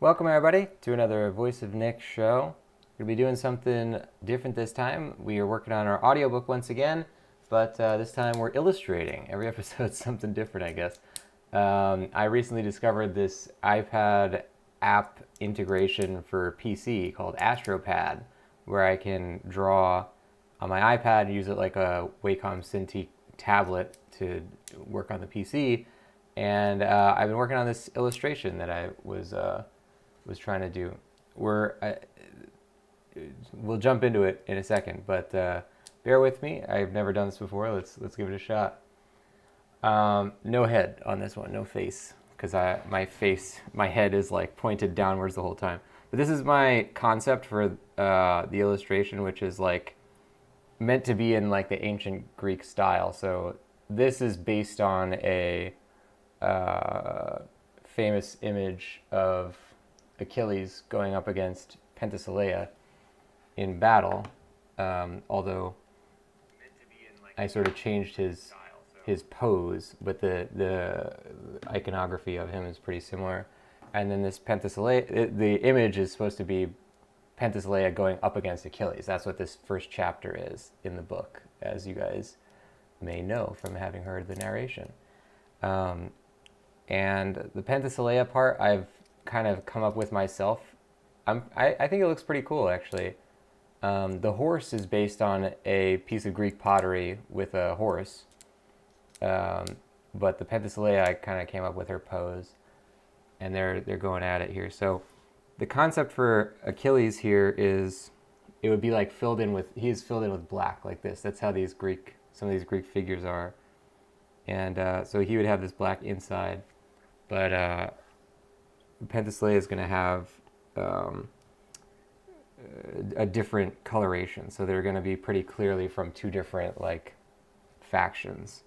Welcome everybody to another Voice of Nick show. We're going to be doing something different this time. We are working on our audiobook once again, but this time we're illustrating. Every episode's something different, I guess. I recently discovered this iPad app integration for PC called AstroPad, where I can draw on my iPad and use it like a Wacom Cintiq tablet to work on the PC. And I've been working on this illustration that I was trying to do. We'll jump into it in a second, but bear with me. I've never done this before. Let's give it a shot. No head on this one, no face, because my head is like pointed downwards the whole time. But this is my concept for the illustration, which is like meant to be in like the ancient Greek style. So this is based on a famous image of Achilles going up against Penthesileia in battle, although I sort of changed his pose, but the iconography of him is pretty similar. And then this Penthesileia, the image is supposed to be Penthesileia going up against Achilles. That's what this first chapter is in the book, as you guys may know from having heard the narration. And the Penthesileia part I've kind of come up with myself. I think it looks pretty cool, actually. The horse is based on a piece of Greek pottery with a horse. But the Penthesileia, I kind of came up with her pose. And they're going at it here. So the concept for Achilles here is it would be like he's filled in with black like this. That's how some of these Greek figures are. And so he would have this black inside. But Penthesileia is going to have a different coloration, so they're going to be pretty clearly from two different like factions.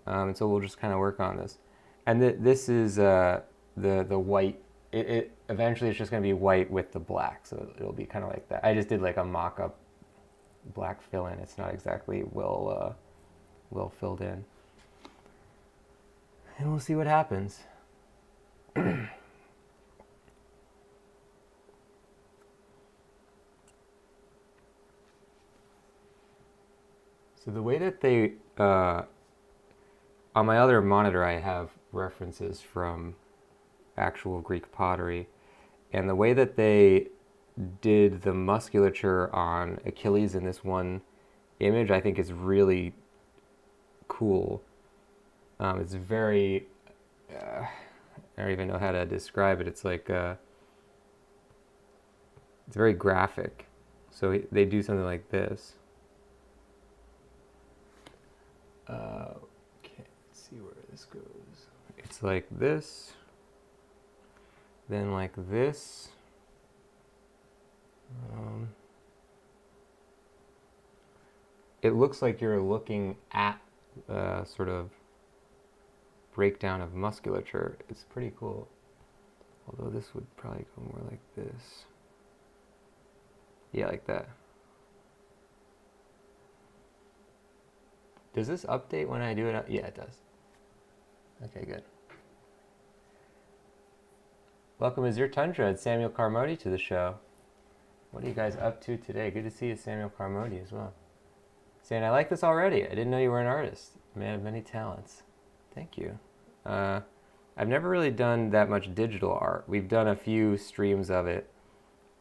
And so we'll just kind of work on this. And this is the white. It eventually it's just going to be white with the black, so it'll be kind of like that. I just did like a mock-up black fill-in. It's not exactly well filled in, and we'll see what happens. So the way that they, on my other monitor, I have references from actual Greek pottery, and the way that they did the musculature on Achilles in this one image, I think is really cool. It's very, I don't even know how to describe it. It's like, it's very graphic. So they do something like this. Okay, let's see where this goes. It's like this, then like this. It looks like you're looking at sort of breakdown of musculature. It's pretty cool. Although this would probably go more like this. Yeah, like that. Does this update when I do it? Yeah, it does. Okay, good. Welcome Azure Tundra and Samuel Carmody to the show. What are you guys up to today? Good to see you, Samuel Carmody, as well. Saying, I like this already. I didn't know you were an artist. Man of many talents. Thank you. I've never really done that much digital art. We've done a few streams of it,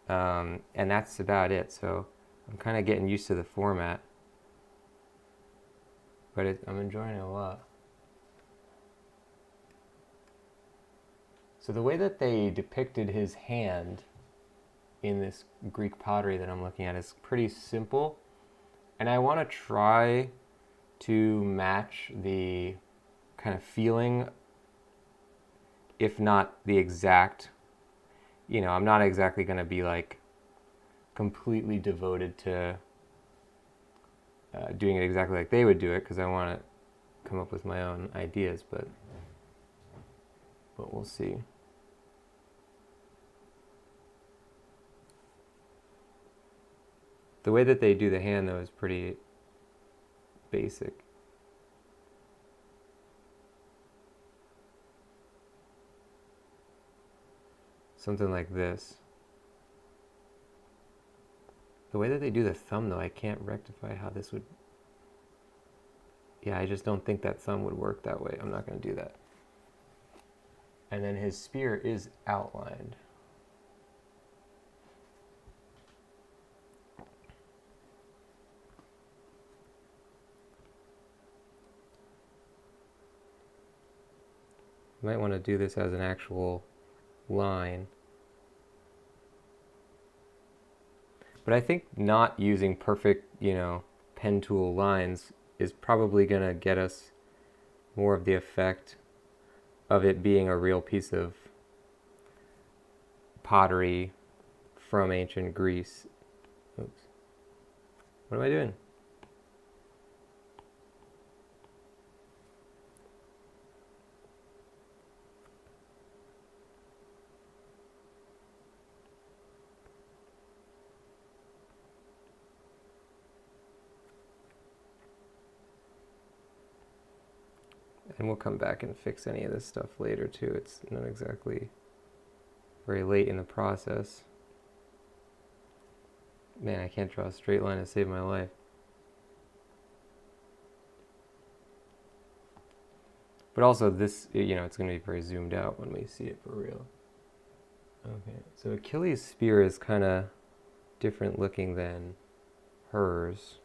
and that's about it. So I'm kind of getting used to the format. But I'm enjoying it a lot. So the way that they depicted his hand in this Greek pottery that I'm looking at is pretty simple. And I want to try to match the kind of feeling, if not the exact, I'm not exactly going to be like completely devoted to doing it exactly like they would do it, because I want to come up with my own ideas, but we'll see. The way that they do the hand, though, is pretty basic. something like this. The way that they do the thumb, though, I can't rectify how this would... Yeah, I just don't think that thumb would work that way. I'm not going to do that. And then his spear is outlined. You might want to do this as an actual line. But I think not using perfect, pen tool lines is probably going to get us more of the effect of it being a real piece of pottery from ancient Greece. Oops. What am I doing? And we'll come back and fix any of this stuff later too. It's not exactly very late in the process. Man, I can't draw a straight line to save my life. But also this, it's going to be very zoomed out when we see it for real. Okay, so Achilles' Spear is kind of different looking than hers.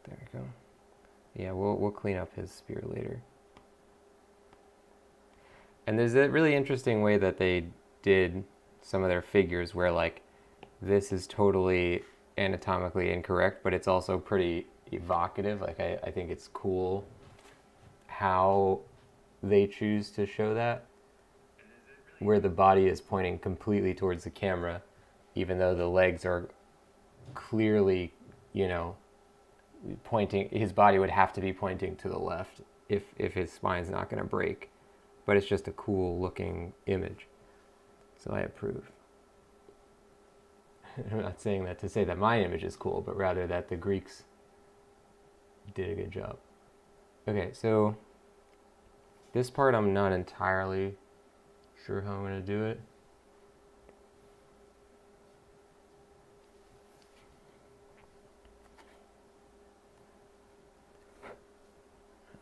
There we go. Yeah, we'll clean up his spear later. And there's a really interesting way that they did some of their figures where like this is totally anatomically incorrect, but it's also pretty evocative. Like I think it's cool how they choose to show that, where the body is pointing completely towards the camera, even though the legs are clearly, pointing. His body would have to be pointing to the left if his spine's not going to break. But it's just a cool looking image. So I approve. I'm not saying that to say that my image is cool, but rather that the Greeks did a good job. Okay, so this part I'm not entirely sure how I'm going to do it.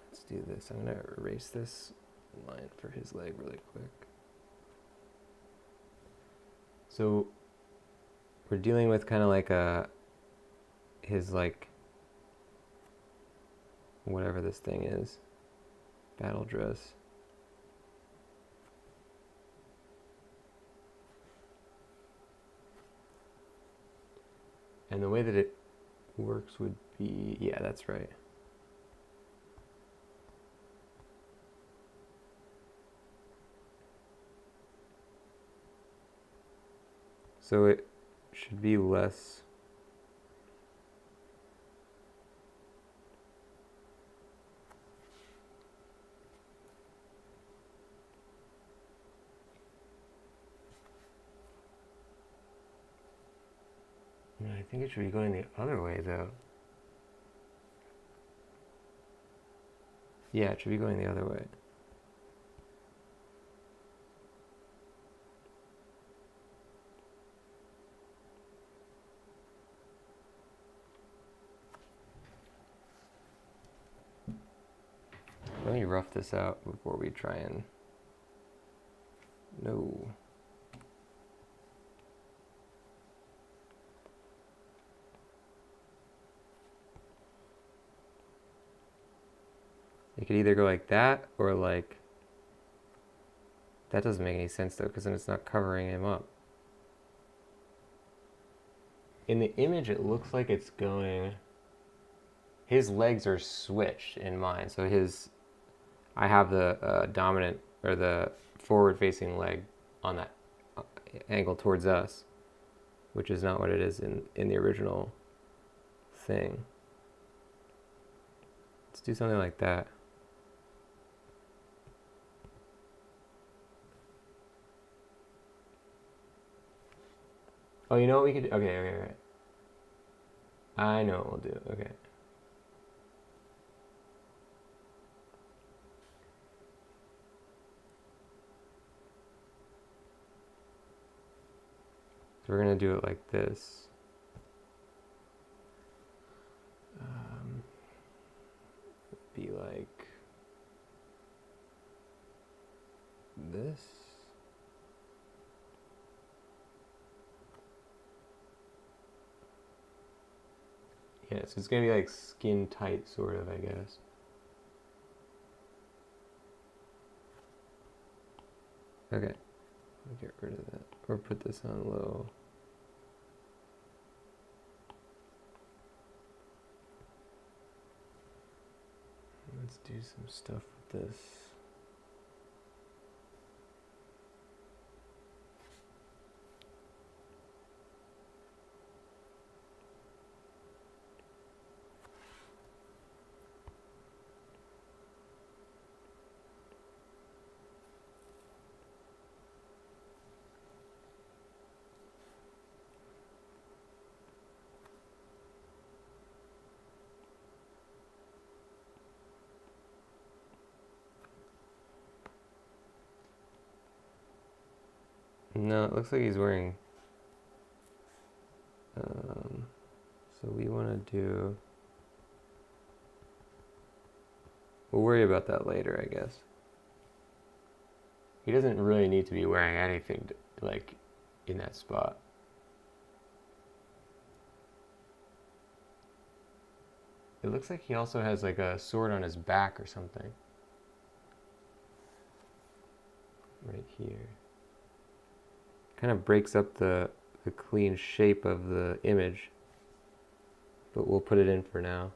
Let's do this. I'm going to erase this line for his leg really quick. So we're dealing with kind of like his like, whatever this thing is, battle dress. And the way that it works would be, yeah, that's right. So it should be less. I think it should be going the other way though. Yeah, it should be going the other way. Let me rough this out before we try and... No. It could either go like that or like... That doesn't make any sense though, because then it's not covering him up. In the image, it looks like it's going... His legs are switched in mine, so his... I have the dominant, or the forward-facing leg on that angle towards us, which is not what it is in the original thing. Let's do something like that. Oh, you know what we could do? Okay. I know what we'll do. Okay. So we're going to do it like this. Be like this. Yeah, so it's going to be like skin tight, sort of, I guess. Okay. I'll get rid of that. Or put this on low. Let's do some stuff with this. No, it looks like he's wearing... so we want to do... We'll worry about that later, I guess. He doesn't really need to be wearing anything to, like, in that spot. It looks like he also has like a sword on his back or something. Right here. Kind of breaks up the clean shape of the image. But we'll put it in for now.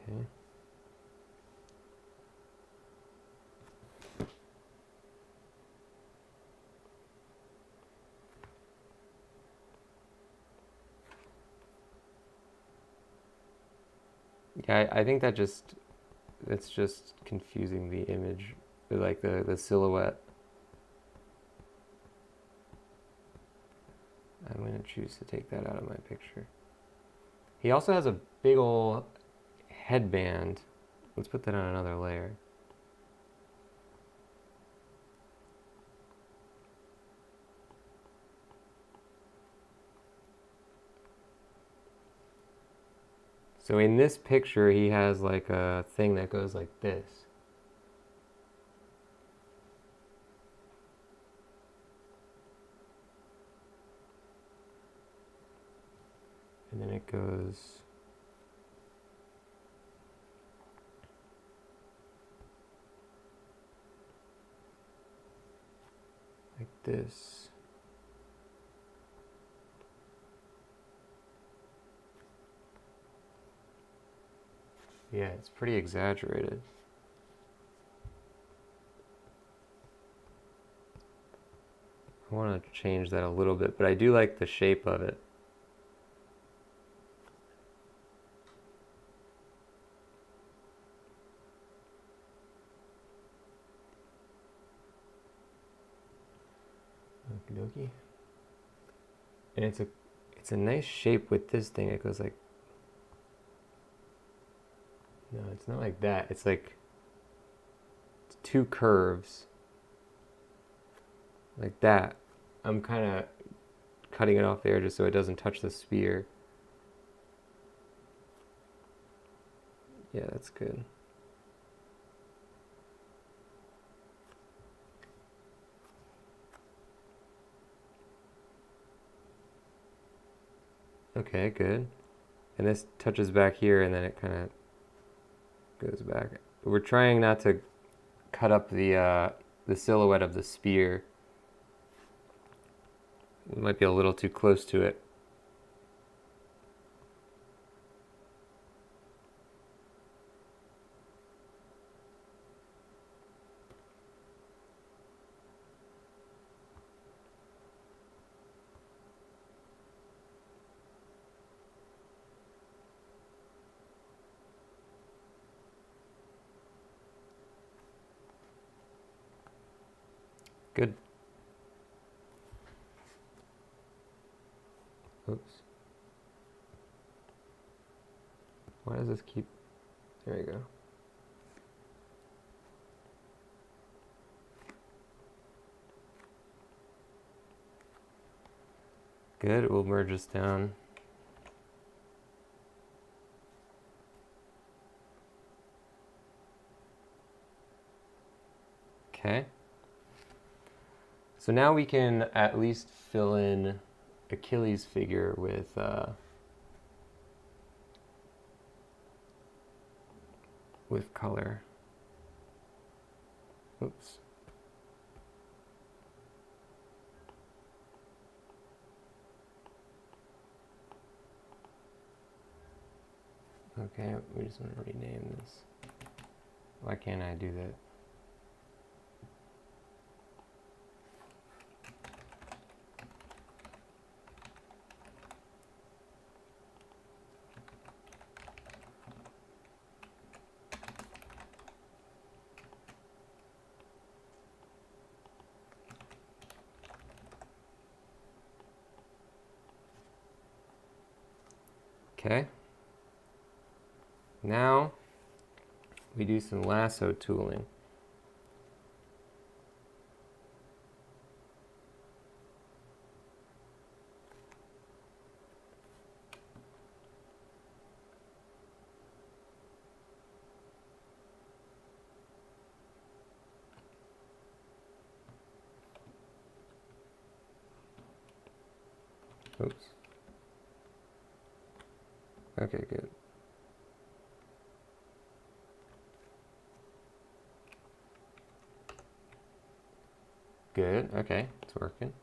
Okay. Yeah, I think it's just confusing the image, like the silhouette. I'm going to choose to take that out of my picture. He also has a big ol' headband. Let's put that on another layer. So in this picture, he has like a thing that goes like this. And then it goes like this. Yeah, it's pretty exaggerated. I want to change that a little bit, but I do like the shape of it. Okie dokie. And it's a nice shape with this thing. It goes like, no, it's not like that. It's like it's two curves like that. I'm kind of cutting it off there just so it doesn't touch the spear. Yeah, that's good. Okay, good. And this touches back here and then it kind of goes back. But we're trying not to cut up the silhouette of the spear. We might be a little too close to it. Good. Oops. Why does this keep... There you go. Good, we'll merge this down. Okay. So now we can at least fill in Achilles' figure with color. Oops. Okay, we just want to rename this. Why can't I do that? Okay. Now we do some lasso tooling. Oops. Okay, good. Good, okay, it's working.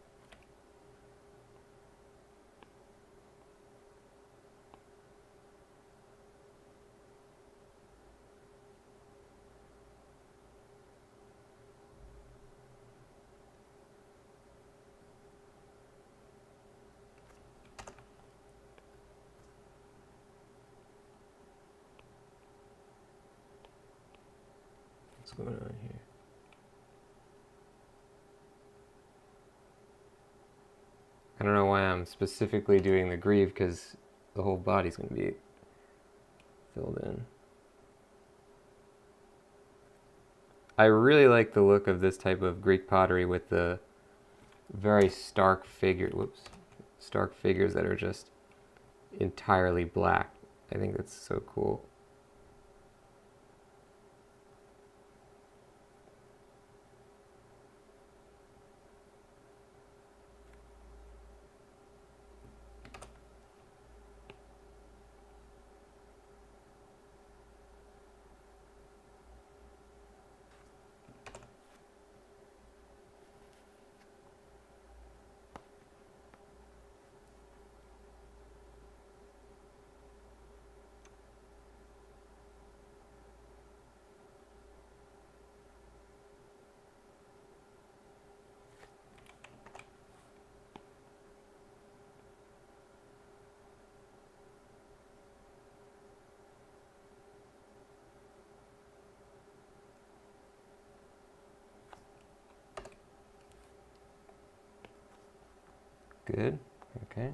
What's going on here? I don't know why I'm specifically doing the greave, because the whole body's going to be filled in. I really like the look of this type of Greek pottery with the very stark figures that are just entirely black. I think that's so cool. Good, okay.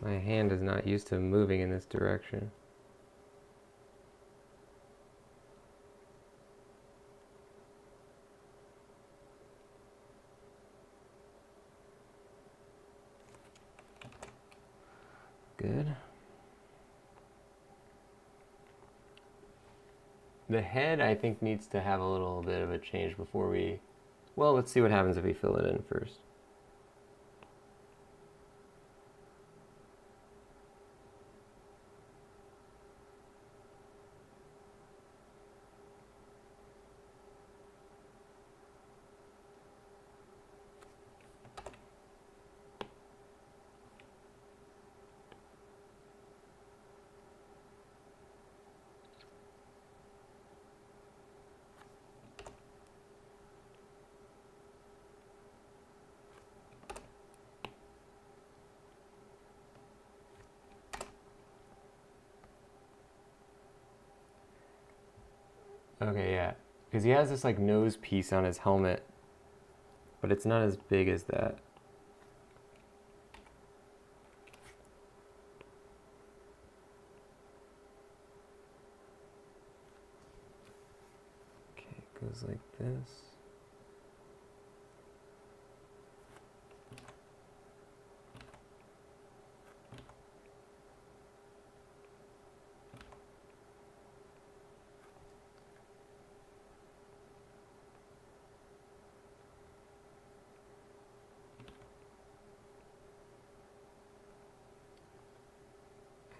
My hand is not used to moving in this direction. good. The head, I think, needs to have a little bit of a change before we... Well, let's see what happens if we fill it in first. Okay, yeah. Because he has this like nose piece on his helmet, but it's not as big as that. Okay, it goes like this.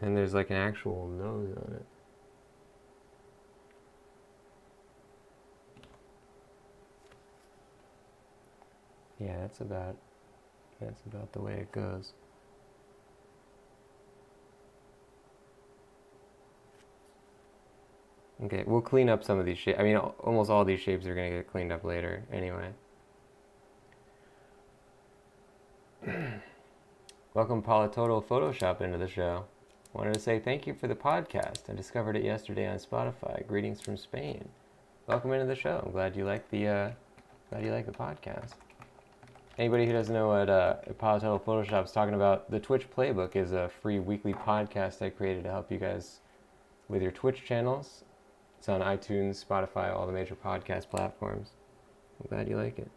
And there's like an actual nose on it. Yeah, that's about the way it goes. Okay, we'll clean up some of these shapes. I mean, almost all these shapes are going to get cleaned up later anyway. Welcome Politotal Photoshop into the show. Wanted to say thank you for the podcast. I discovered it yesterday on Spotify. Greetings from Spain. Welcome into the show. I'm glad you like the podcast. Anybody who doesn't know what Politotal Photoshop is talking about, the Twitch Playbook is a free weekly podcast I created to help you guys with your Twitch channels. It's on iTunes, Spotify, all the major podcast platforms. I'm glad you like it.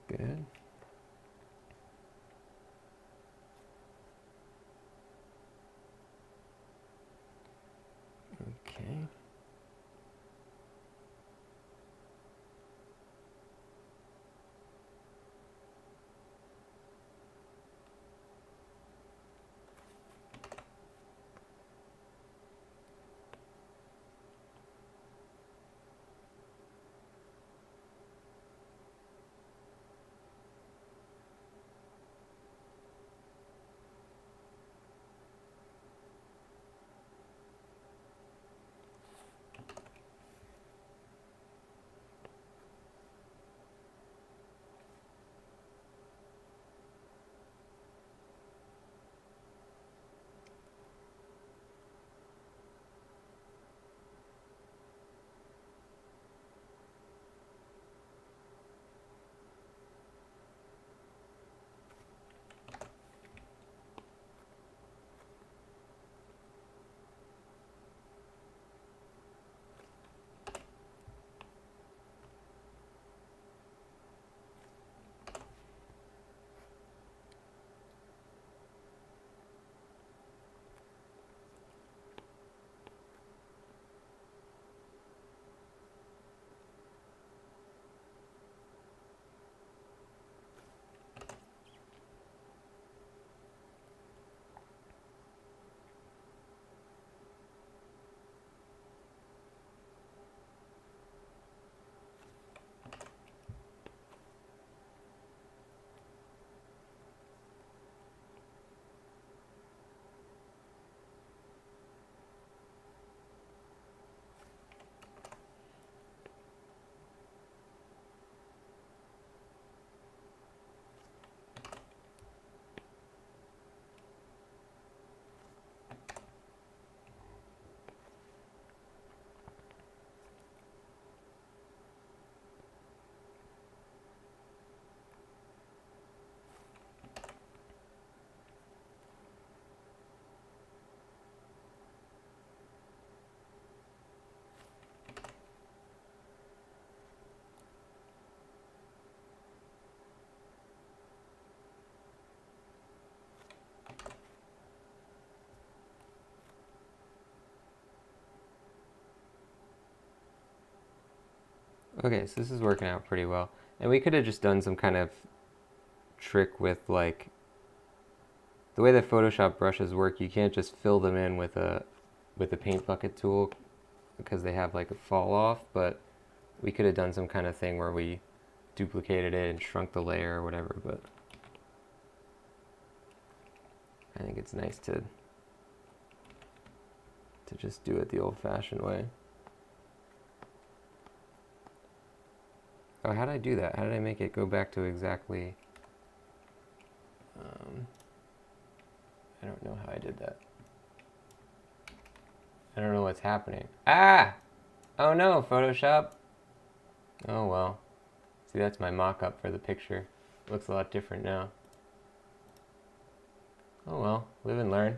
Good. Okay. Okay, so this is working out pretty well. And we could have just done some kind of trick with like the way that Photoshop brushes work. You can't just fill them in with a paint bucket tool because they have like a fall off, but we could have done some kind of thing where we duplicated it and shrunk the layer or whatever, but I think it's nice to just do it the old-fashioned way. Oh, how did I do that? How did I make it go back to exactly... I don't know how I did that. I don't know what's happening. Ah! Oh no, Photoshop. Oh well. See, that's my mock-up for the picture. Looks a lot different now. Oh well, live and learn.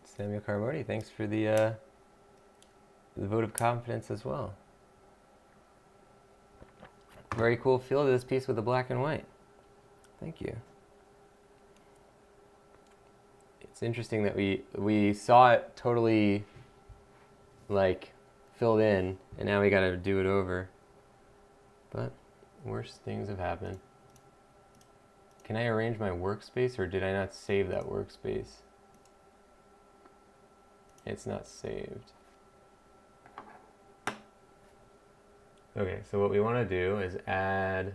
Samuel Carboni, thanks for the vote of confidence as well. Very cool feel to this piece with the black and white. Thank you. It's interesting that we saw it totally like filled in, and now we gotta do it over. But worse things have happened. Can I arrange my workspace, or did I not save that workspace? It's not saved. Okay, so what we want to do is add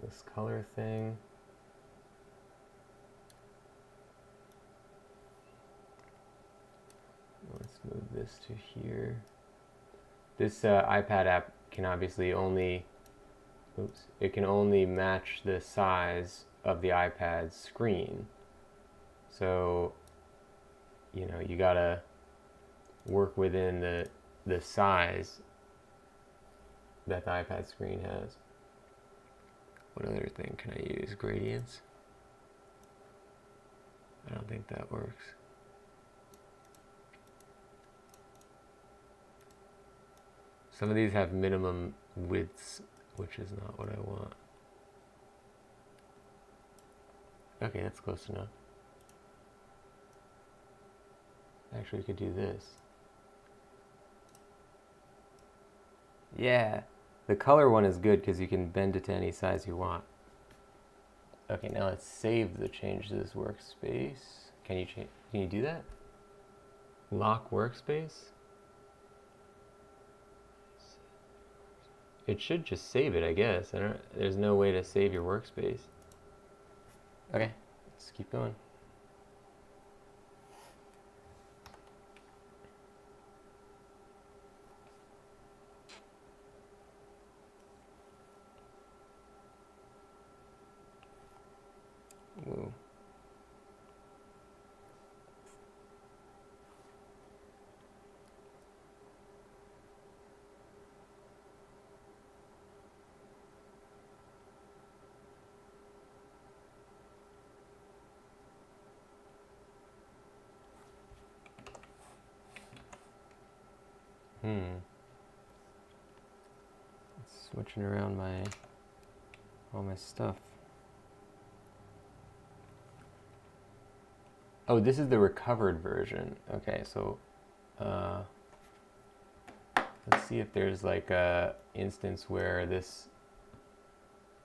this color thing. Let's move this to here. This iPad app can obviously only, it can only match the size of the iPad screen. So, you know, you gotta work within the size that the iPad screen has. What other thing can I use? Gradients? I don't think that works. Some of these have minimum widths, which is not what I want. Okay, that's close enough. Actually, we could do this. Yeah, the color one is good because you can bend it to any size you want. Okay, now let's save the change to this workspace. Can you do that? Lock workspace? It should just save it, I guess. There's no way to save your workspace. Okay, let's keep going. Whoa. Switching around all my stuff. Oh, this is the recovered version. Okay, so let's see if there's like a instance where this,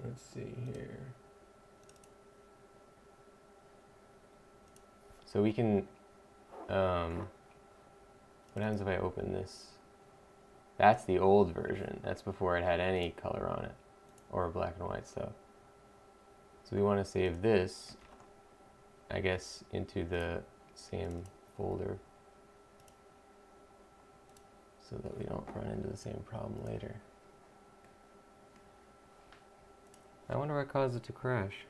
let's see here. So we can, what happens if I open this? That's the old version. That's before it had any color on it, or black and white stuff. So we want to save this, I guess, into the same folder so that we don't run into the same problem later. I wonder what caused it to crash.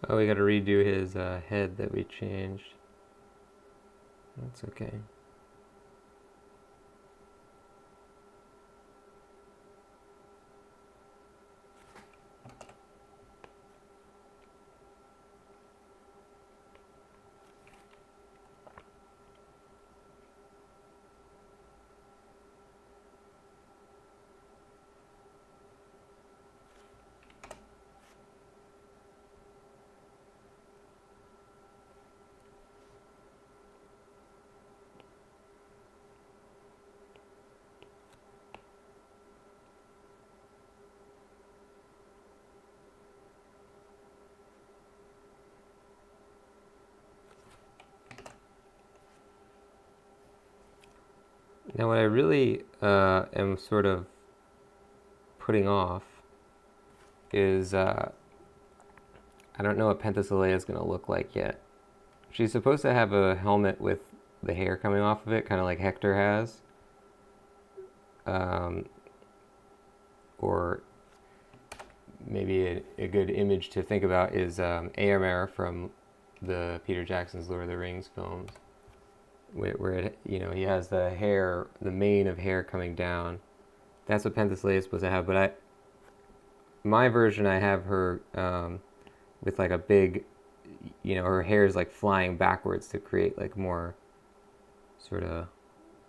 Oh, we got to redo his head that we changed. That's okay. Now what I really am sort of putting off is I don't know what Penthesileia is going to look like yet. She's supposed to have a helmet with the hair coming off of it, kind of like Hector has. Or maybe a good image to think about is Éomer from the Peter Jackson's Lord of the Rings films, where it, you know, he has the hair, the mane of hair coming down. That's what Penthesileia is supposed to have, but my version, I have her with like a big, you know, her hair is like flying backwards to create like more sort of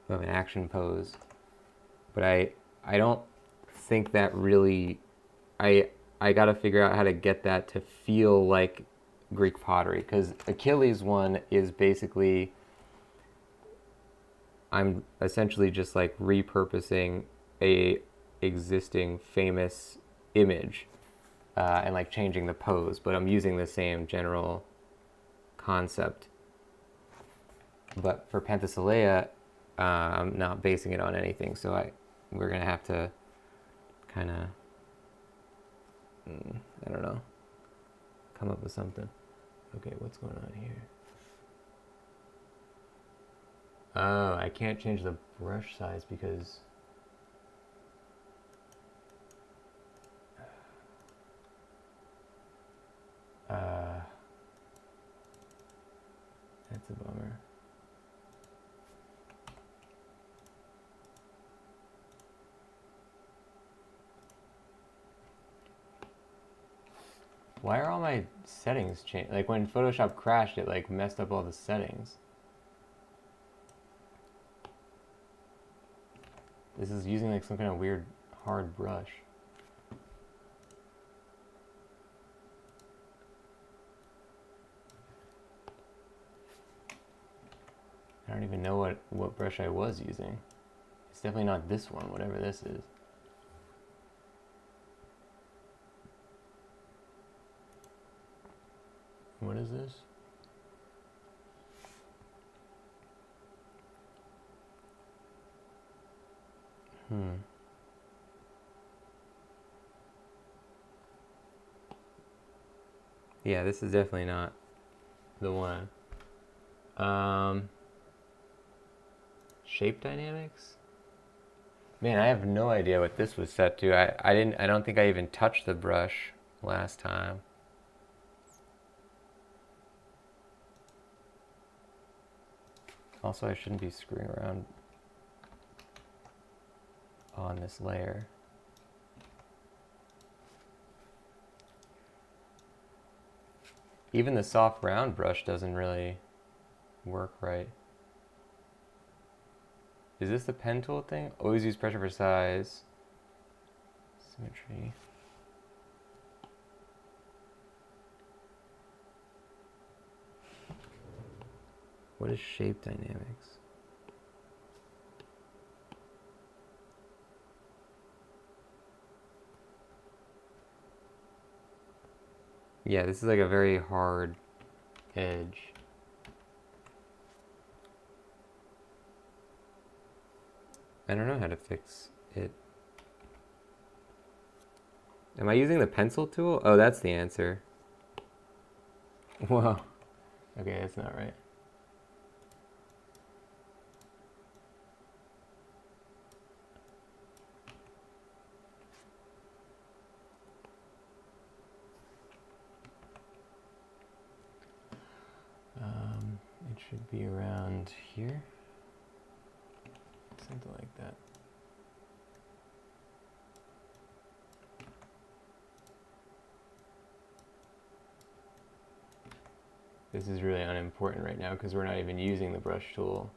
an action pose. But I don't think that really, I got to figure out how to get that to feel like Greek pottery, because Achilles one is basically, I'm essentially just like repurposing a existing famous image and like changing the pose, but I'm using the same general concept. But for Penthesileia, I'm not basing it on anything, so we're gonna have to kind of, I don't know, come up with something. Okay, what's going on here? Oh, I can't change the brush size because that's a bummer. Why are all my settings changed? Like when Photoshop crashed, it like messed up all the settings. This is using like some kind of weird hard brush. I don't even know what brush I was using. It's definitely not this one, whatever this is. What is this? Yeah, this is definitely not the one. Shape dynamics? Man, I have no idea what this was set to. I don't think I even touched the brush last time. Also, I shouldn't be screwing around on this layer. Even the soft round brush doesn't really work right. Is this the pen tool thing? Always use pressure for size. Symmetry. What is shape dynamics? Yeah, this is like a very hard edge. I don't know how to fix it. Am I using the pencil tool? Oh, that's the answer. Whoa. Okay, that's not right. should be around here. Something like that. This is really unimportant right now because we're not even using the brush tool.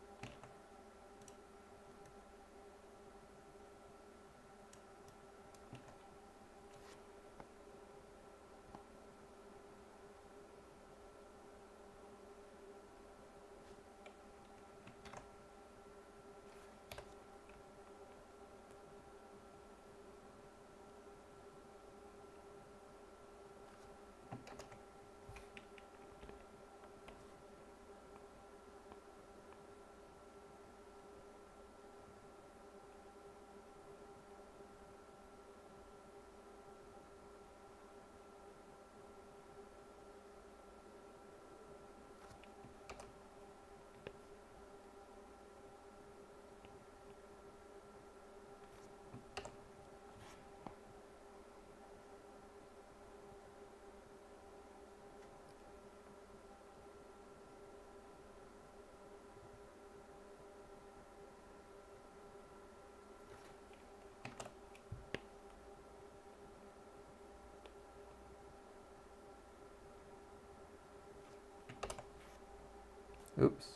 Oops.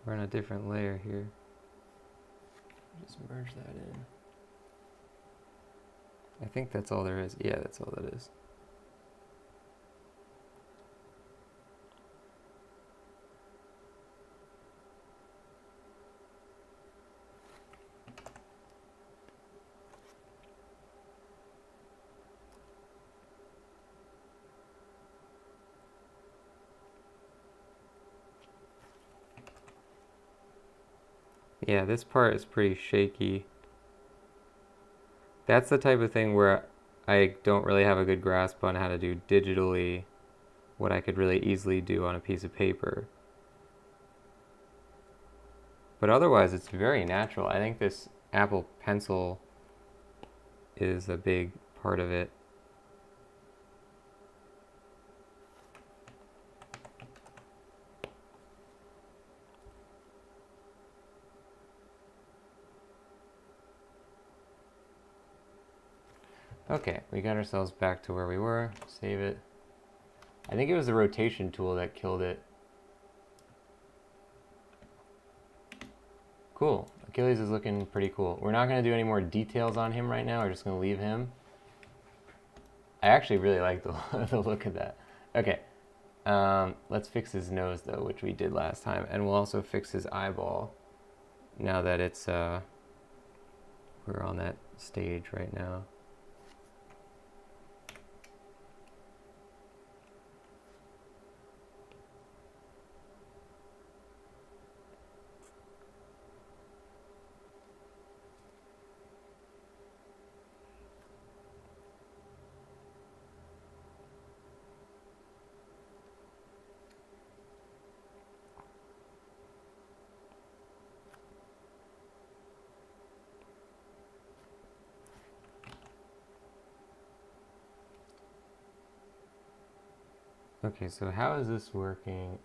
We're on a different layer here. Just merge that in. I think that's all there is. Yeah, that's all that is. Yeah, this part is pretty shaky. That's the type of thing where I don't really have a good grasp on how to do digitally what I could really easily do on a piece of paper. But otherwise, it's very natural. I think this Apple Pencil is a big part of it. Okay, we got ourselves back to where we were. Save it. I think it was the rotation tool that killed it. Cool. Achilles is looking pretty cool. We're not going to do any more details on him right now. We're just going to leave him. I actually really like the look of that. Okay. Let's fix his nose, though, which we did last time. And we'll also fix his eyeball now that it's, we're on that stage right now. Okay, so how is this working?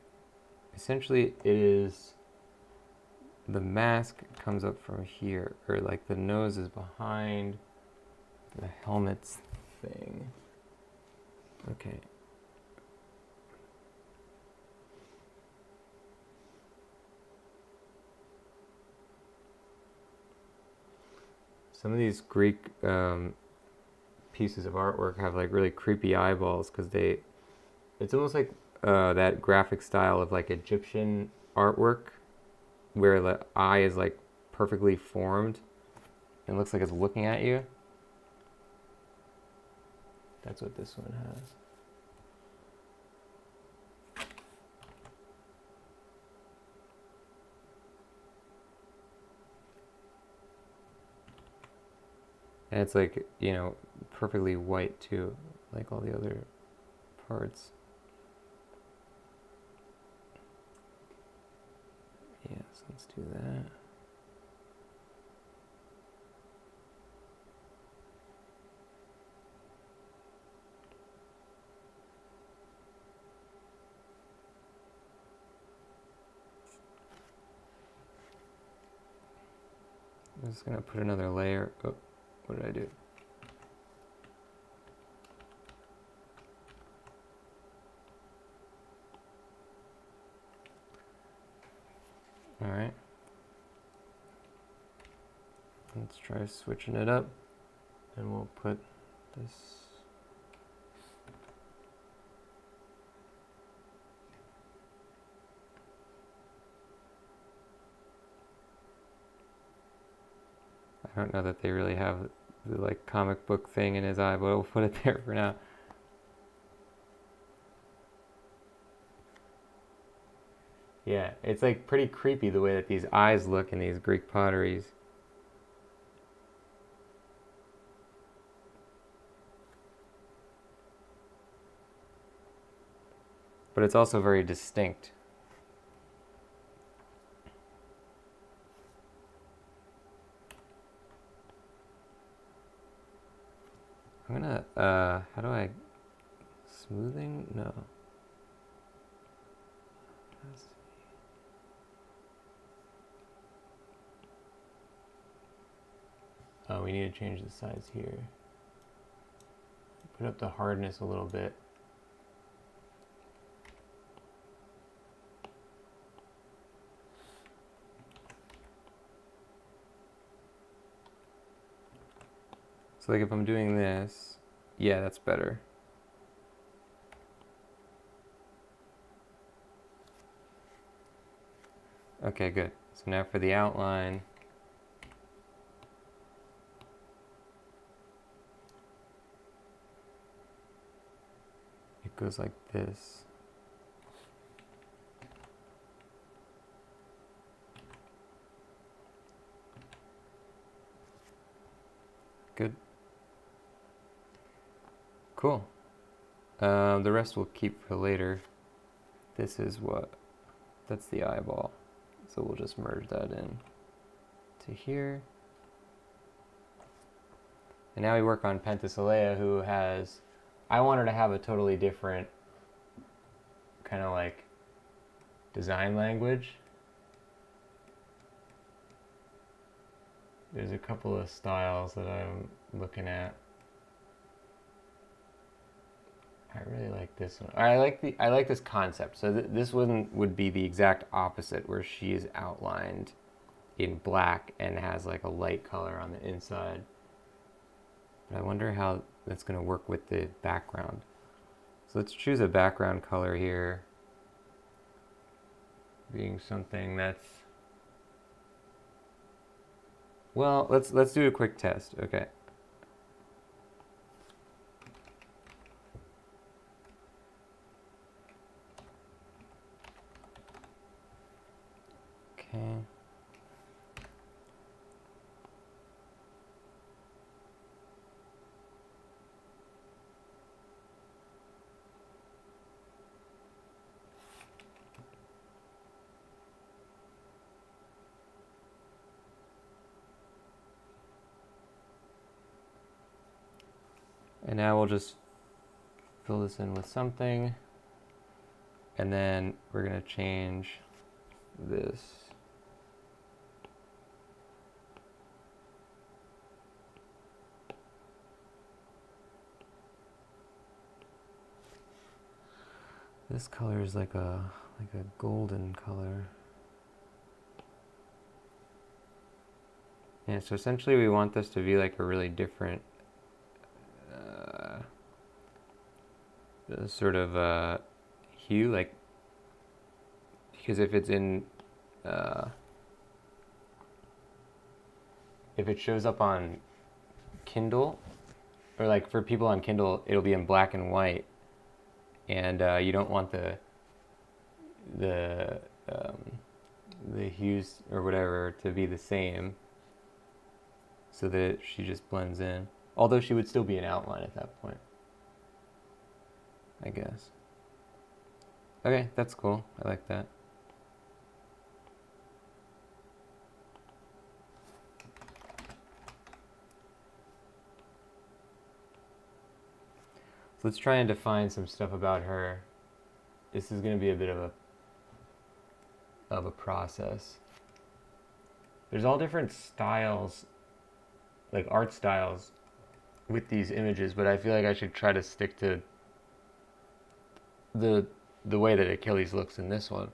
Essentially, it is the mask comes up from here, or like the nose is behind the helmet's thing. Okay. Some of these Greek pieces of artwork have like really creepy eyeballs because it's almost like that graphic style of like Egyptian artwork where the eye is like perfectly formed and looks like it's looking at you. That's what this one has. And it's like, you know, perfectly white too, like all the other parts. Yeah, so let's do that. I'm just gonna put another layer. Oh, what did I do? All right. Let's try switching it up, and we'll put this. I don't know that they really have the like comic book thing in his eye, but we'll put it there for now. Yeah, it's like pretty creepy the way that these eyes look in these Greek potteries. But it's also very distinct. I'm gonna, how do I, smoothing? No. Oh, we need to change the size here. Put up the hardness a little bit. So like if I'm doing this, yeah, that's better. Okay, good. So now for the outline. It goes like this. Good. Cool. The rest we'll keep for later. This is what, that's the eyeball. So we'll just merge that in to here. And now we work on PENTHESILEA, who has, I want her to have a totally different kind of like design language. There's a couple of styles that I'm looking at. I really like this one. I like this concept. So this one would be the exact opposite, where she is outlined in black and has like a light color on the inside. But I wonder how that's going to work with the background. So let's choose a background color here, being something that's, well, let's do a quick test. Okay. Okay. And now we'll just fill this in with something. And then we're going to change this. This color is like a golden color. Yeah, so essentially we want this to be like a really different sort of hue, like, because if it's in if it shows up on Kindle, or like for people on Kindle, it'll be in black and white, and you don't want the hues or whatever to be the same, so that she just blends in. Although she would still be an outline at that point, I guess. Okay, that's cool. I like that. So let's try and define some stuff about her. This is going to be a bit of a process. There's all different styles, like art styles, with these images, but I feel like I should try to stick to the way that Achilles looks in this one.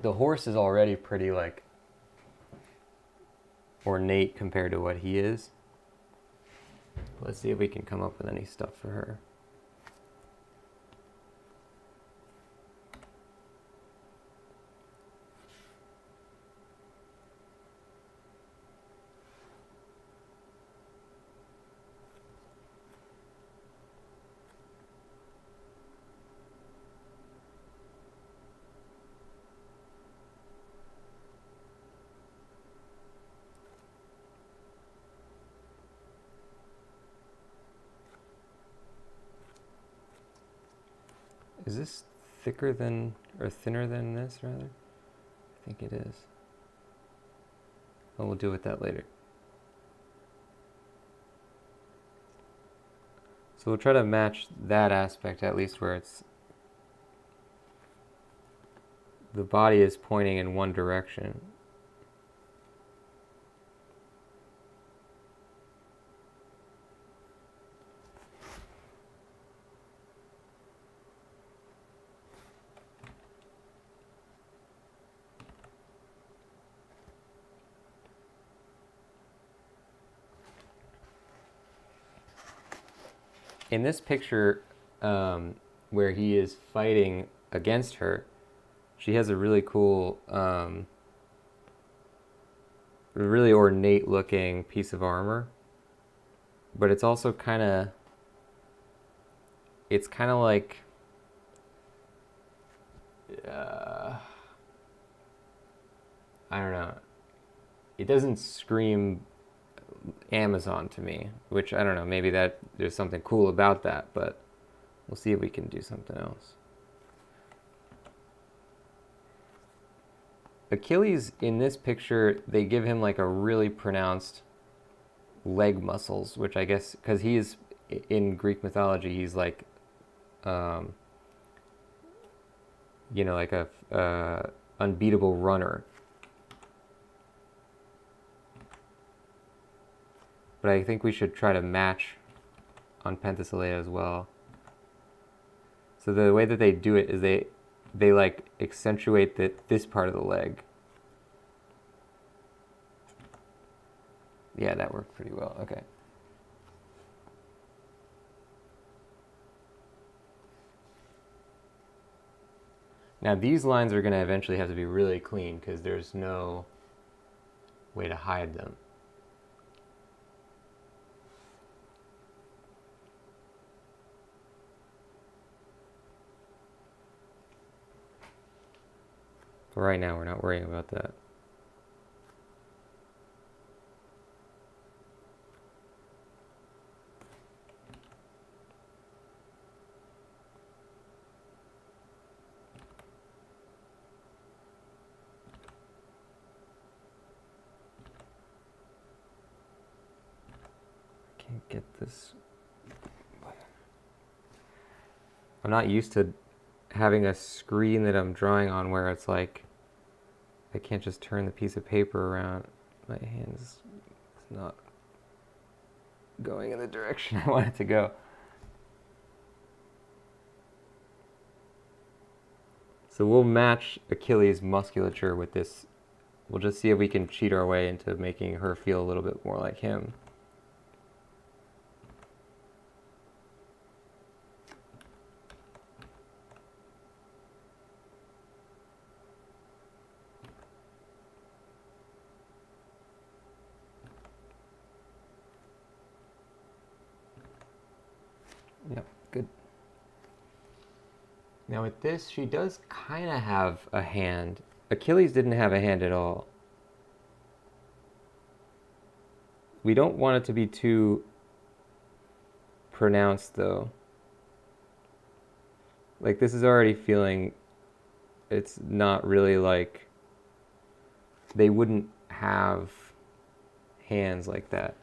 The horse is already pretty like ornate compared to what he is. Let's see if we can come up with any stuff for her. Is this thicker than, or thinner than this, rather? I think it is. Well, we'll deal with that later. So we'll try to match that aspect, at least where it's, the body is pointing in one direction. In this picture, where he is fighting against her, she has a really cool, really ornate looking piece of armor. But it's also kind of, it's kind of like, I don't know. It doesn't scream Amazon to me, which I don't know, maybe that there's something cool about that, but we'll see if we can do something else. Achilles, in this picture, they give him like a really pronounced leg muscles, which I guess, because he is, in Greek mythology, he's like, you know, like a unbeatable runner. But I think we should try to match on PENTHESILEA as well. So the way that they do it is they like accentuate this part of the leg. Yeah, that worked pretty well. Okay. Now these lines are going to eventually have to be really clean because there's no way to hide them. But right now, we're not worrying about that. Can't get this. I'm not used to having a screen that I'm drawing on where it's like I can't just turn the piece of paper around. My hand's not going in the direction I want it to go. So we'll match Achilles' musculature with this. We'll just see if we can cheat our way into making her feel a little bit more like him. Yep, good. Now with this, she does kind of have a hand. Achilles didn't have a hand at all. We don't want it to be too pronounced though. Like this is already feeling, it's not really like, they wouldn't have hands like that.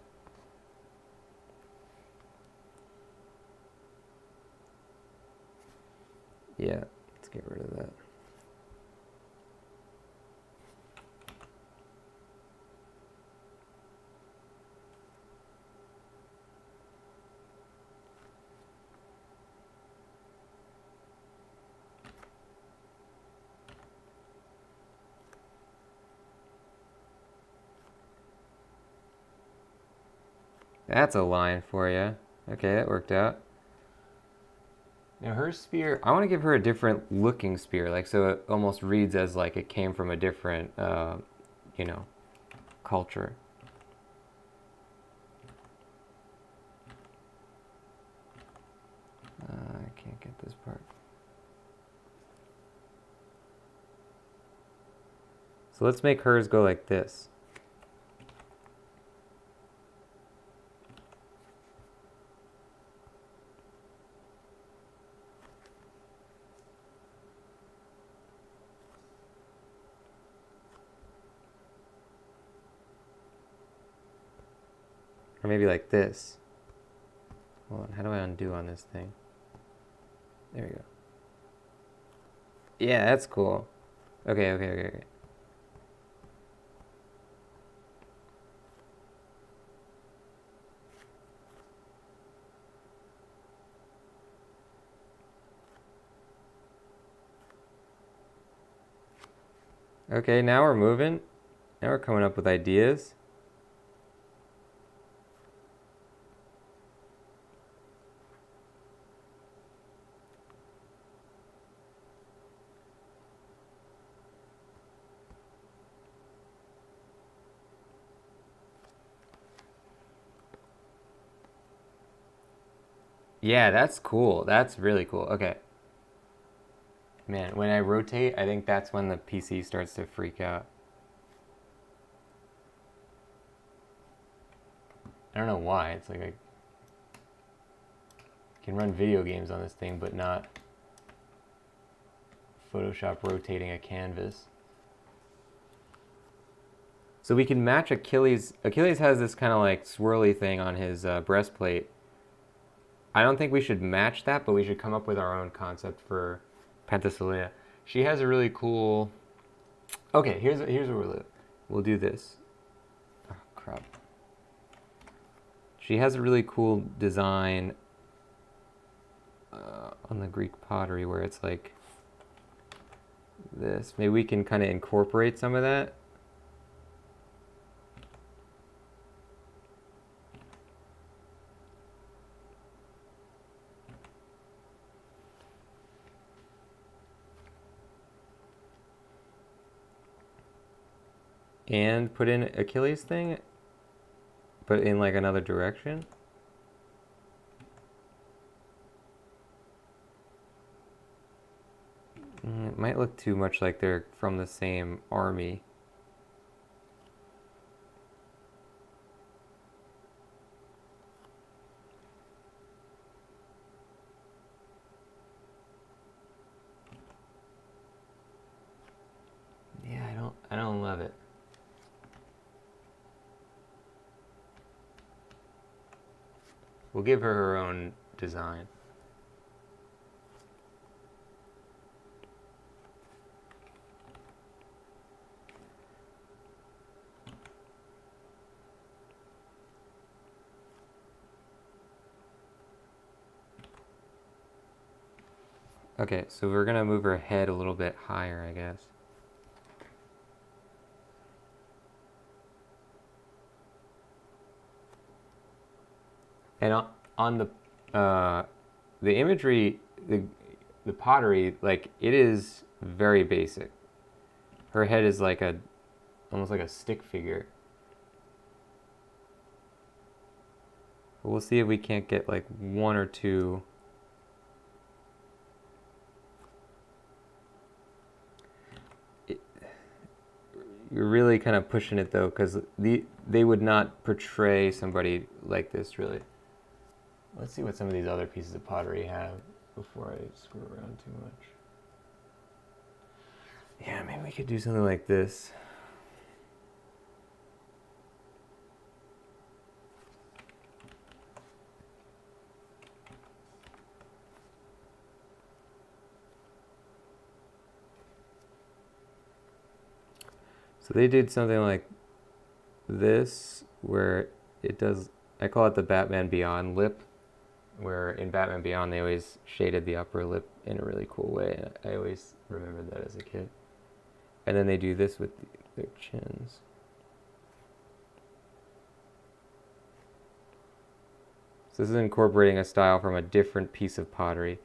Yeah, let's get rid of that. That's a line for you. Okay, that worked out. Now her spear, I want to give her a different looking spear, like so it almost reads as like it came from a different, you know, culture. I can't get this part. So let's make hers go like this. Or maybe like this. Hold on, how do I undo on this thing? There we go. Yeah, that's cool. Okay. Okay, now we're moving. Now we're coming up with ideas. Yeah, that's cool. That's really cool. Okay. Man, when I rotate, I think that's when the PC starts to freak out. I don't know why. It's like I can run video games on this thing, but not Photoshop rotating a canvas. So we can match Achilles. Achilles has this kind of like swirly thing on his breastplate. I don't think we should match that, but we should come up with our own concept for Penthesileia. She has a really cool... Okay, here's what we'll do this. Oh, crap. She has a really cool design on the Greek pottery where it's like this. Maybe we can kind of incorporate some of that. And put in Achilles thing, but in like another direction. It might look too much like they're from the same army. Yeah, I don't love it. We'll give her her own design. Okay, so we're gonna move her head a little bit higher, I guess. And on the imagery, the pottery, like it is very basic. Her head is like almost like a stick figure. But we'll see if we can't get like one or two. You're really kind of pushing it though, because they would not portray somebody like this really. Let's see what some of these other pieces of pottery have before I screw around too much. Yeah, maybe we could do something like this. So they did something like this, where it does, I call it the Batman Beyond lip, where in Batman Beyond they always shaded the upper lip in a really cool way. I always remembered that as a kid. And then they do this with their chins. So this is incorporating a style from a different piece of pottery.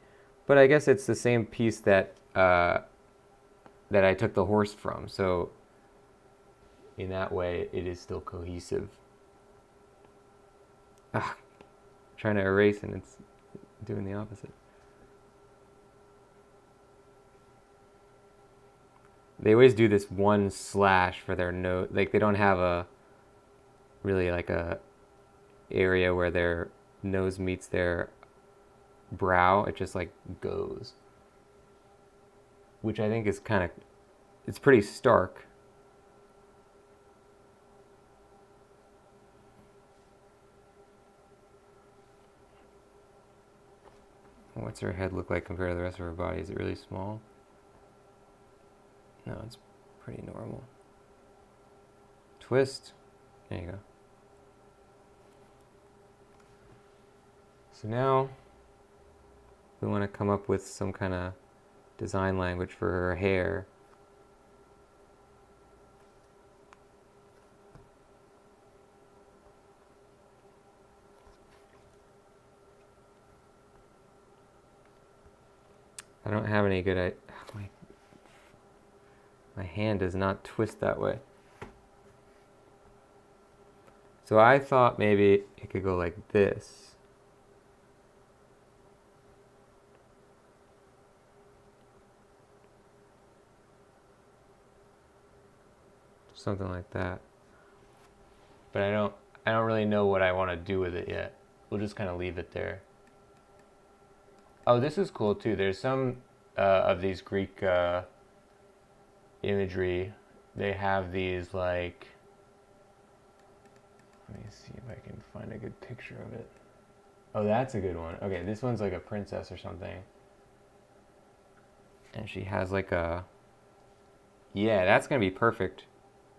But I guess it's the same piece that that I took the horse from. So in that way, it is still cohesive. Trying to erase and it's doing the opposite. They always do this one slash for their nose. Like they don't have a really like a area where their nose meets their brow. It just like goes, which I think is kind of, it's pretty stark. What's her head look like compared to the rest of her body? Is it really small? No, it's pretty normal. Twist. There you go. So now we want to come up with some kind of design language for her hair. I don't have any good my hand does not twist that way. So I thought maybe it could go like this. Something like that. But I don't really know what I want to do with it yet. We'll just kind of leave it there. Oh, this is cool too. There's some of these Greek imagery. They have these like, let me see if I can find a good picture of it. Oh, that's a good one. Okay, this one's like a princess or something. And she has like a, yeah, that's gonna be perfect,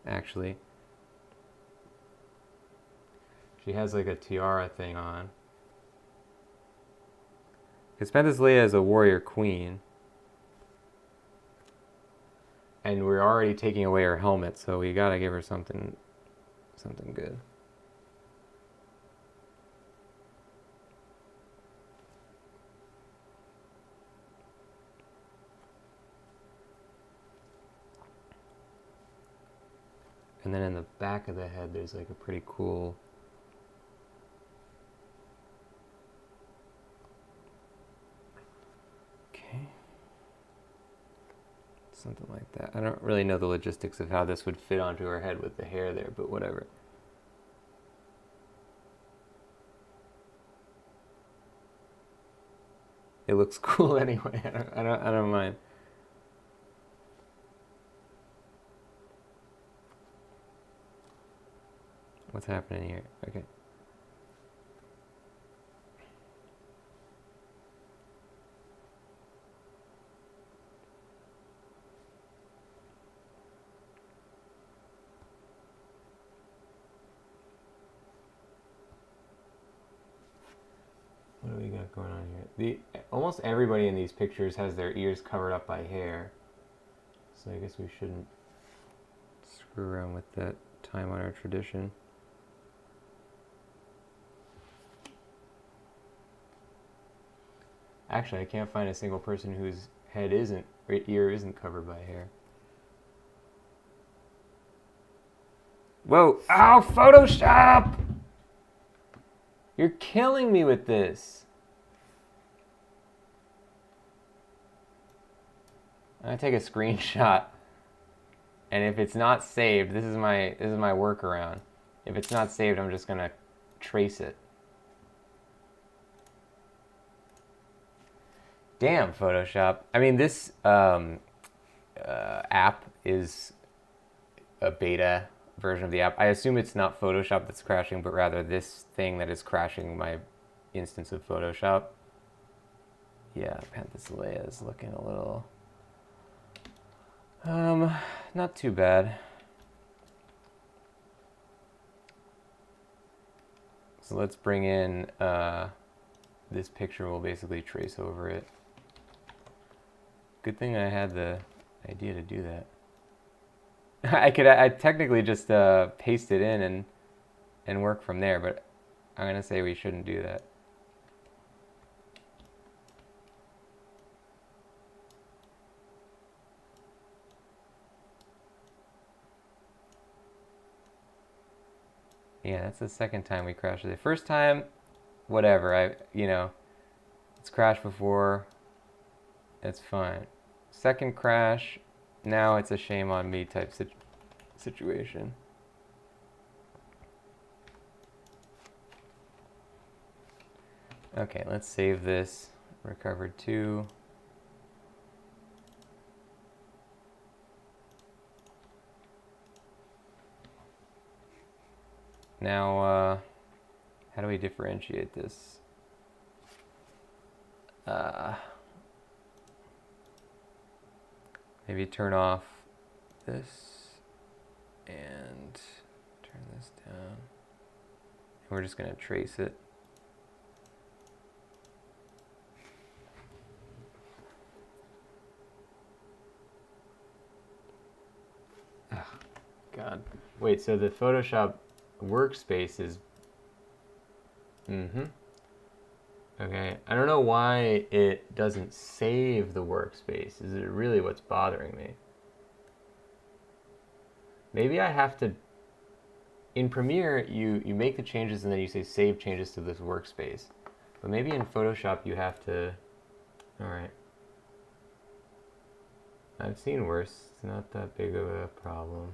actually. She has like a tiara thing on. Because PENTHESILEA is a warrior queen. And we're already taking away her helmet, so we gotta give her something good. And then in the back of the head, there's like a pretty cool something like that. I don't really know the logistics of how this would fit onto her head with the hair there, but whatever. It looks cool anyway. I don't mind. What's happening here? Okay. What do we got going on here? Almost everybody in these pictures has their ears covered up by hair. So I guess we shouldn't screw around with that time-honored tradition. Actually, I can't find a single person whose head ear isn't covered by hair. Whoa! Ow! Photoshop! You're killing me with this. I'm gonna take a screenshot, and if it's not saved, this is my workaround. If it's not saved, I'm just gonna trace it. Damn, Photoshop. I mean, this app is a beta version of the app. I assume it's not Photoshop that's crashing, but rather this thing that is crashing my instance of Photoshop. Yeah, PENTHESILEA is looking a little not too bad. So let's bring in this picture. We'll basically trace over it. Good thing I had the idea to do that. I technically just paste it in and work from there, but I'm gonna say we shouldn't do that. Yeah, that's the second time we crashed it. The first time, whatever. It's crashed before. It's fine. Second crash, now it's a shame on me type situation. Okay, let's save this. Recovered 2. Now, how do we differentiate this? Maybe turn off this and turn this down. And we're just going to trace it. Oh, God. Wait, so the Photoshop workspace is... Okay, I don't know why it doesn't save the workspace. Is it really what's bothering me? Maybe I have to... In Premiere, you make the changes and then you say save changes to this workspace. But maybe in Photoshop you have to... Alright. I've seen worse. It's not that big of a problem.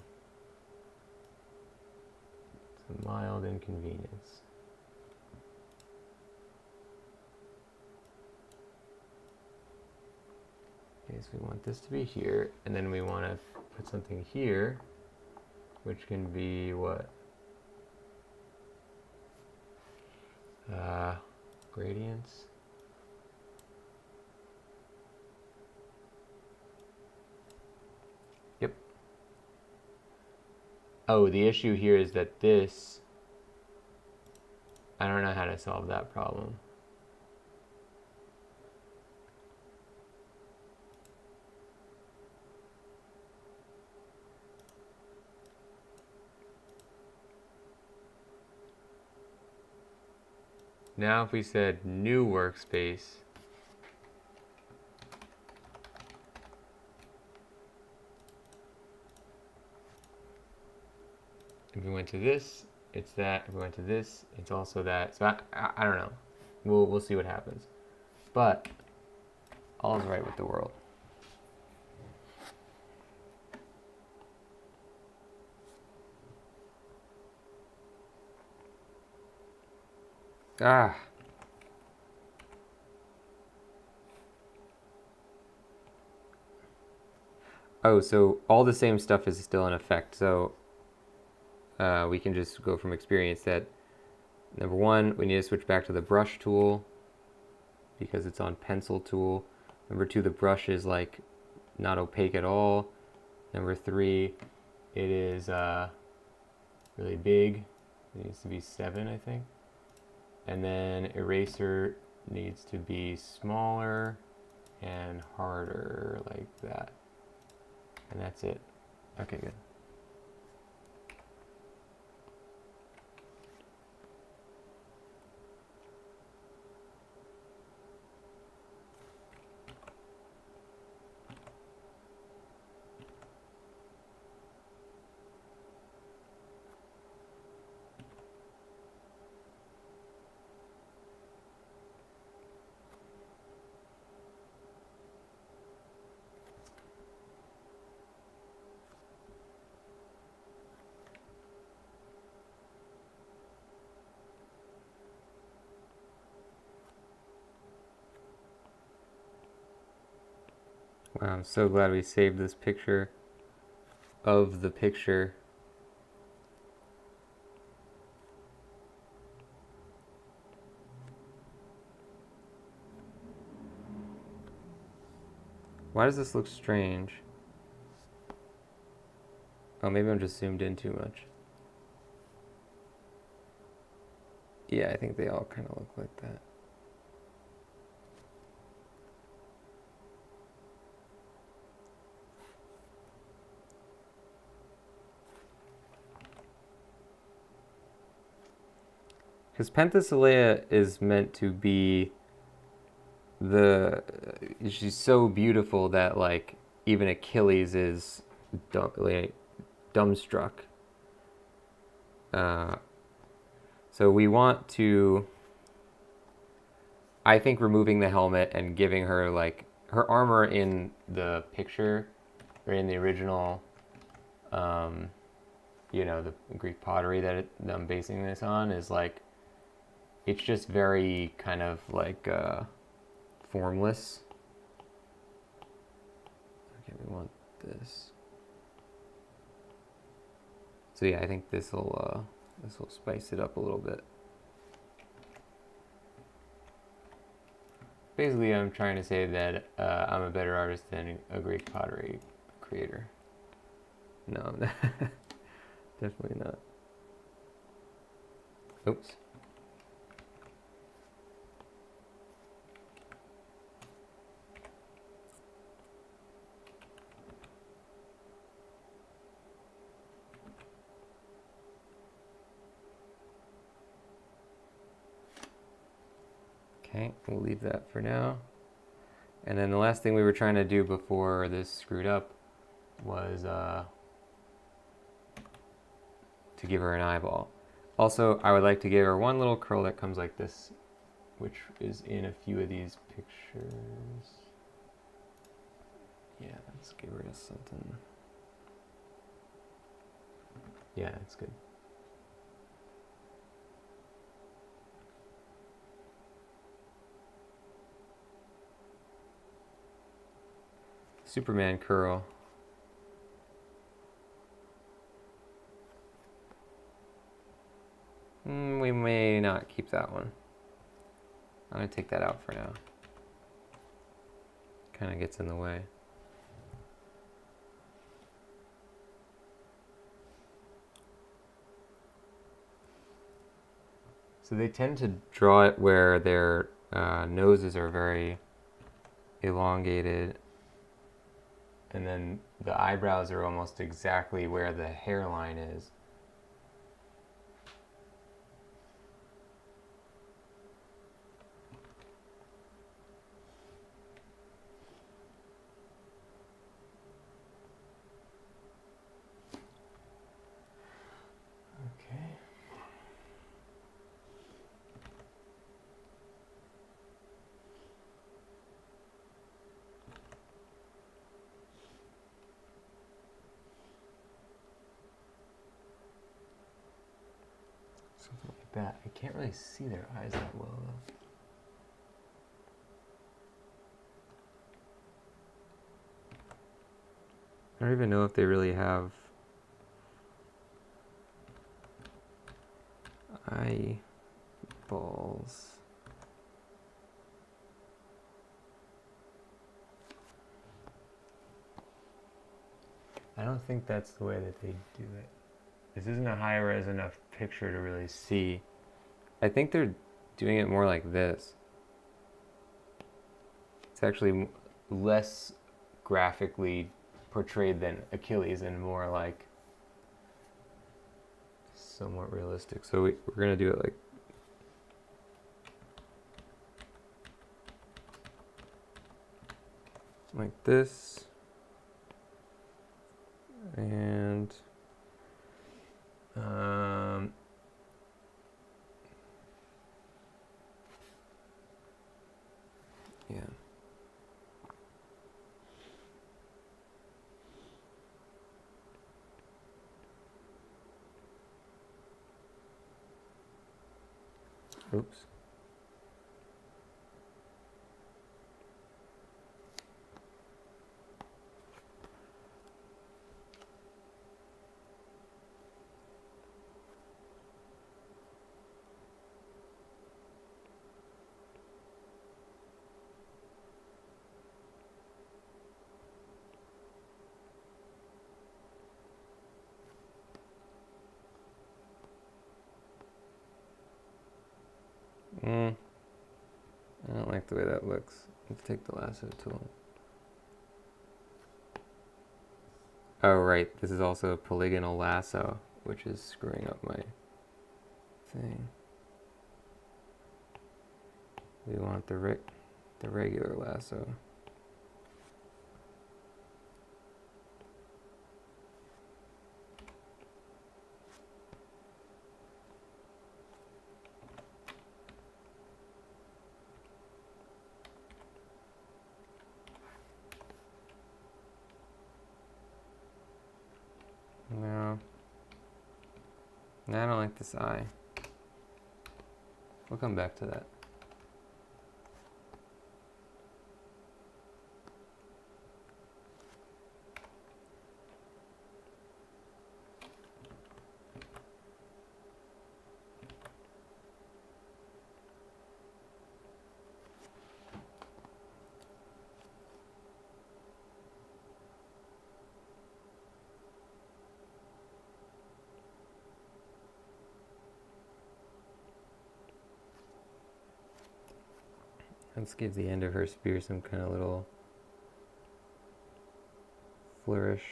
It's a mild inconvenience. Okay, so we want this to be here, and then we want to put something here, which can be what? Gradients. Yep. Oh, the issue here is that this, I don't know how to solve that problem. Now if we said new workspace, if we went to this, it's that. If we went to this, it's also that. So I don't know. We'll see what happens. But all is right with the world. Ah. Oh, so all the same stuff is still in effect. So we can just go from experience that number 1, we need to switch back to the brush tool because it's on pencil tool. Number 2, the brush is like not opaque at all. Number 3, it is really big. It needs to be 7, I think. And then eraser needs to be smaller and harder, like that. And that's it. Okay, good. Wow, I'm so glad we saved this picture of the picture. Why does this look strange? Oh, maybe I'm just zoomed in too much. Yeah, I think they all kind of look like that. Because PENTHESILEA is meant to be she's so beautiful that like even Achilles is dumbstruck. So we want to, I think, removing the helmet and giving her like her armor in the picture or in the original, you know, the Greek pottery that I'm basing this on is like, it's just very kind of like formless. Okay, we want this. So yeah, I think this will spice it up a little bit. Basically, I'm trying to say that I'm a better artist than a Greek pottery creator. No, I'm not. Definitely not. Oops. Okay, we'll leave that for now. And then the last thing we were trying to do before this screwed up was to give her an eyeball. Also, I would like to give her one little curl that comes like this, which is in a few of these pictures. Yeah, let's give her something. Yeah, that's good. Superman curl. We may not keep that one. I'm gonna take that out for now. Kind of gets in the way. So they tend to draw it where their noses are very elongated, and then the eyebrows are almost exactly where the hairline is. Okay. Something like that. I can't really see their eyes that well though. I don't even know if they really have eyeballs. I don't think that's the way that they do it. This isn't a high-res enough picture to really see. I think they're doing it more like this. It's actually less graphically portrayed than Achilles and more like somewhat realistic. So we're gonna do it like this, and yeah. Oops. I don't like the way that looks. Let's take the lasso tool. Oh right, this is also a polygonal lasso, which is screwing up my thing. We want the regular lasso. No, I don't like this eye. We'll come back to that. Let's give the end of her spear some kind of little flourish.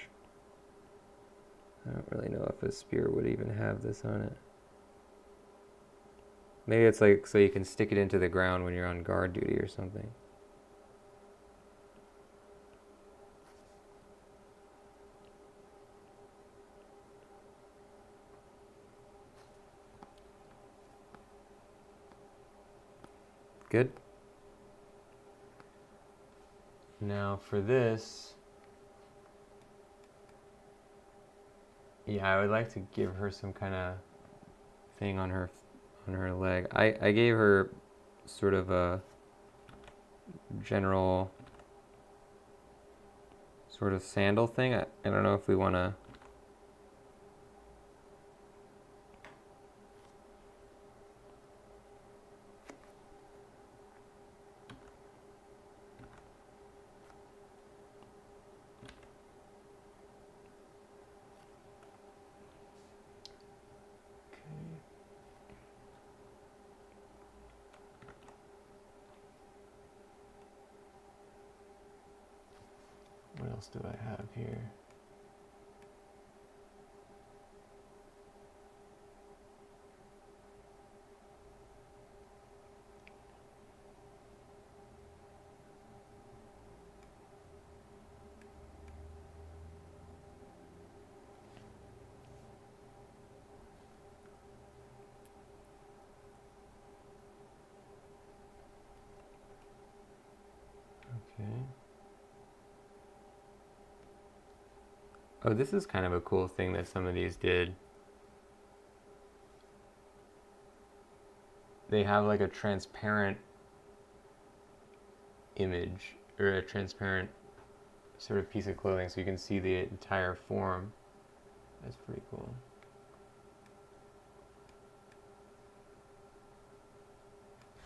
I don't really know if a spear would even have this on it. Maybe it's like so you can stick it into the ground when you're on guard duty or something. Good. Now for this, yeah, I would like to give her some kind of thing on her leg. I gave her sort of a general sort of sandal thing. I don't know if we want to. What else do I have here? Okay. Oh, this is kind of a cool thing that some of these did. They have like a transparent image or a transparent sort of piece of clothing so you can see the entire form. That's pretty cool.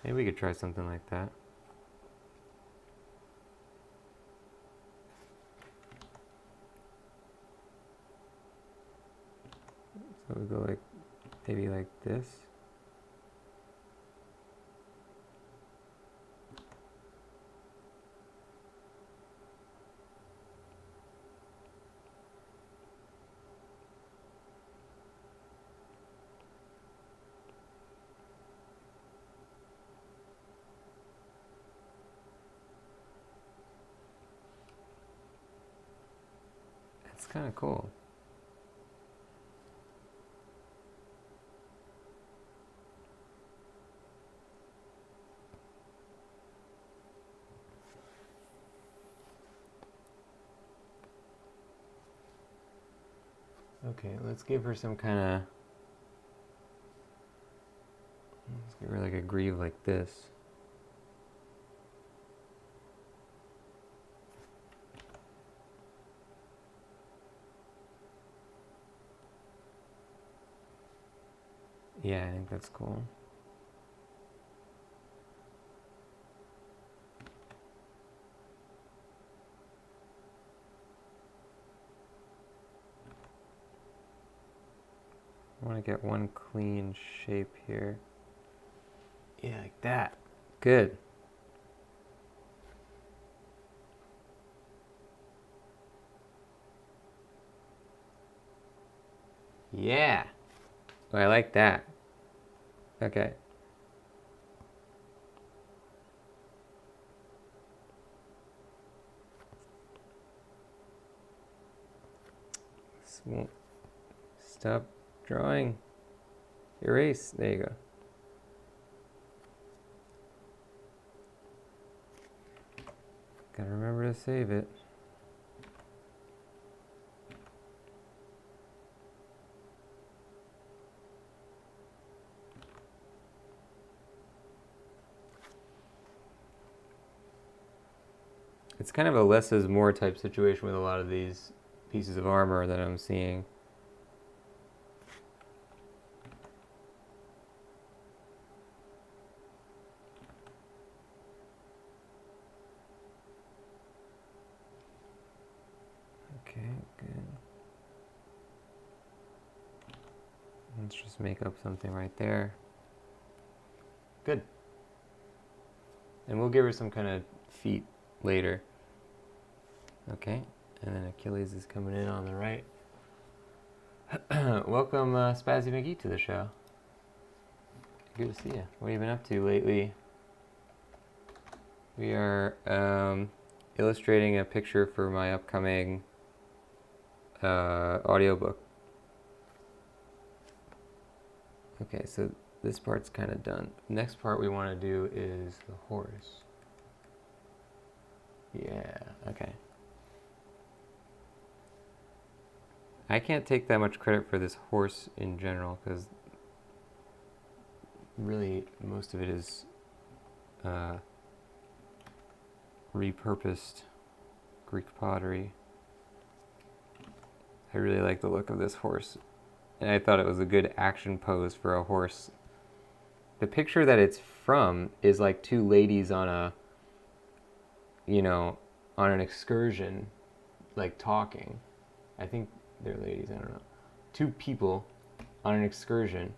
Maybe we could try something like that. So we go like, maybe like this. It's kind of cool. Okay, let's give her some kind of, let's give her like a greave like this. Yeah, I think that's cool. I want to get one clean shape here. Yeah, like that. Good. Yeah. Oh, I like that. Okay. This won't stop drawing. Erase. There you go. Gotta remember to save it. It's kind of a less is more type situation with a lot of these pieces of armor that I'm seeing. Okay, good. Let's just make up something right there. Good. And we'll give her some kind of feet later. Okay, and then Achilles is coming in on the right. Welcome, Spazzy McGee, to the show. Good to see you. What have you been up to lately? We are illustrating a picture for my upcoming audiobook. Okay, so this part's kind of done. Next part we want to do is the horse. Yeah, okay. I can't take that much credit for this horse in general, because really most of it is repurposed Greek pottery. I really like the look of this horse, and I thought it was a good action pose for a horse. The picture that it's from is like two ladies on a, you know, on an excursion, like talking. I think they're ladies, I don't know. Two people on an excursion,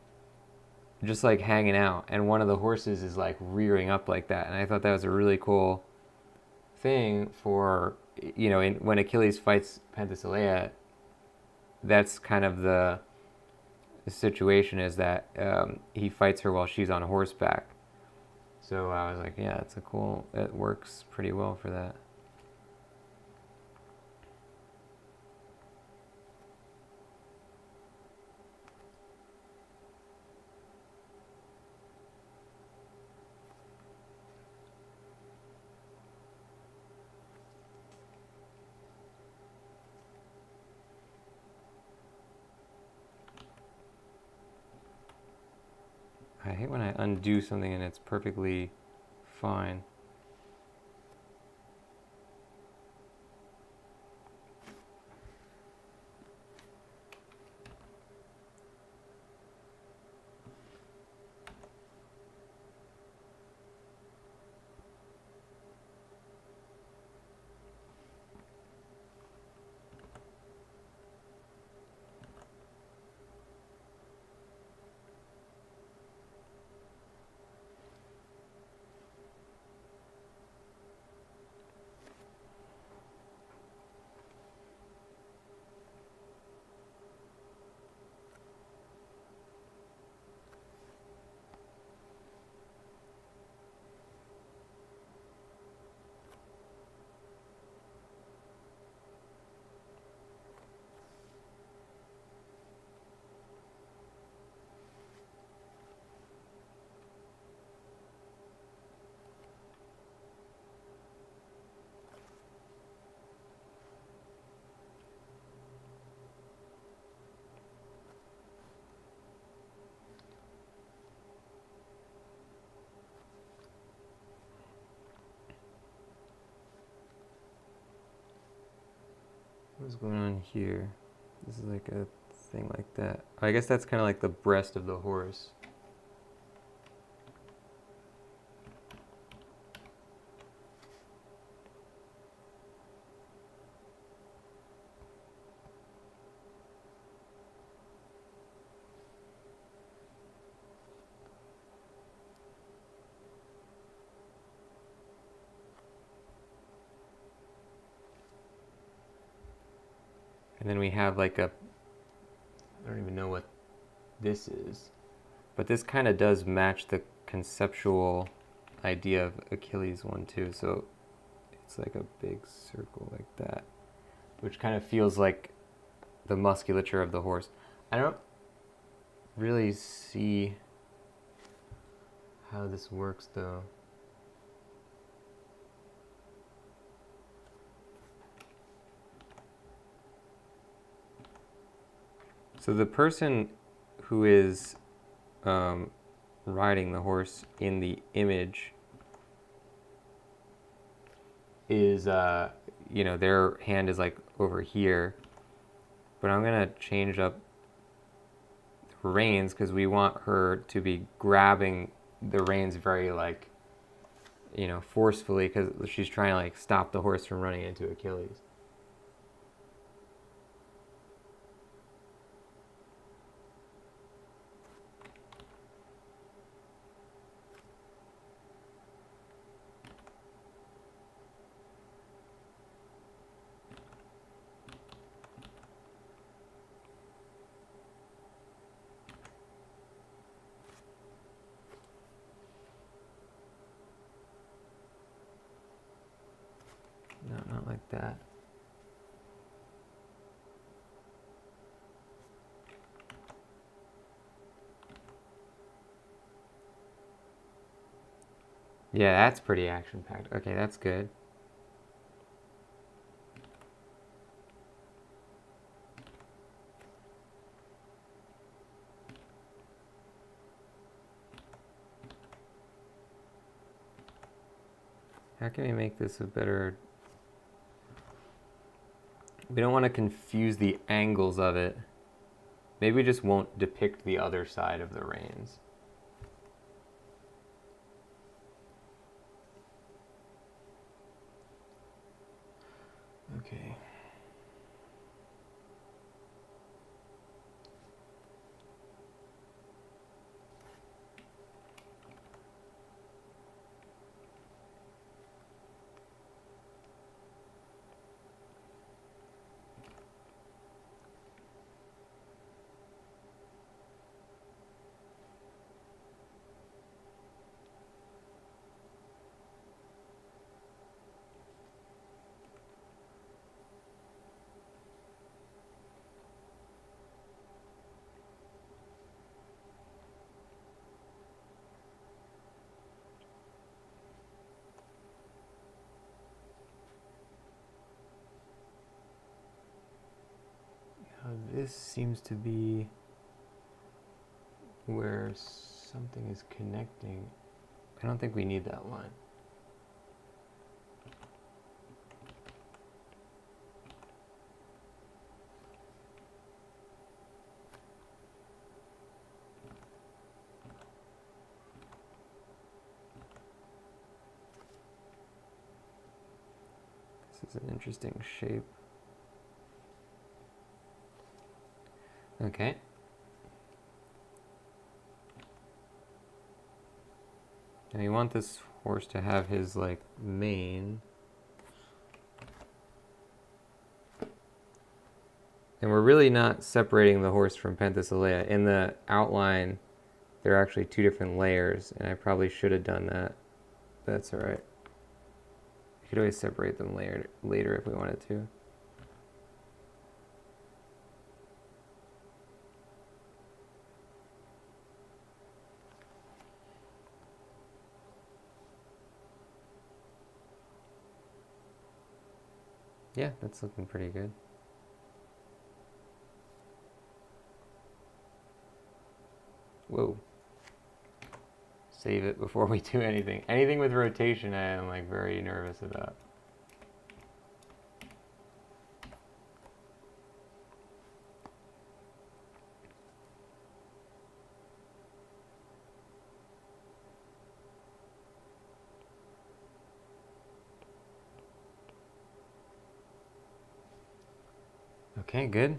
just like hanging out, and one of the horses is like rearing up like that. And I thought that was a really cool thing for, you know, when Achilles fights PENTHESILEA, that's kind of the situation, is that he fights her while she's on horseback. So I was like, yeah, it's a cool, it works pretty well for that. I hate when I undo something and it's perfectly fine. What's going on here? This is like a thing like that. I guess that's kind of like the breast of the horse. And then we have like a, I don't even know what this is, but this kind of does match the conceptual idea of Achilles one too. So it's like a big circle like that, which kind of feels like the musculature of the horse. I don't really see how this works though. So the person who is riding the horse in the image is, you know, their hand is like over here. But I'm gonna change up the reins because we want her to be grabbing the reins very like, you know, forcefully because she's trying to like stop the horse from running into Achilles. No, not like that. Yeah, that's pretty action-packed. Okay, that's good. How can we make this a better... We don't want to confuse the angles of it. Maybe we just won't depict the other side of the reins. Okay. This seems to be where something is connecting. I don't think we need that line. This is an interesting shape. Okay. And we want this horse to have his like mane. And we're really not separating the horse from Penthesileia. In the outline, there are actually two different layers, and I probably should have done that. That's all right. We could always separate them later if we wanted to. Yeah, that's looking pretty good. Whoa. Save it before we do anything. Anything with rotation I am like very nervous about. Okay, good.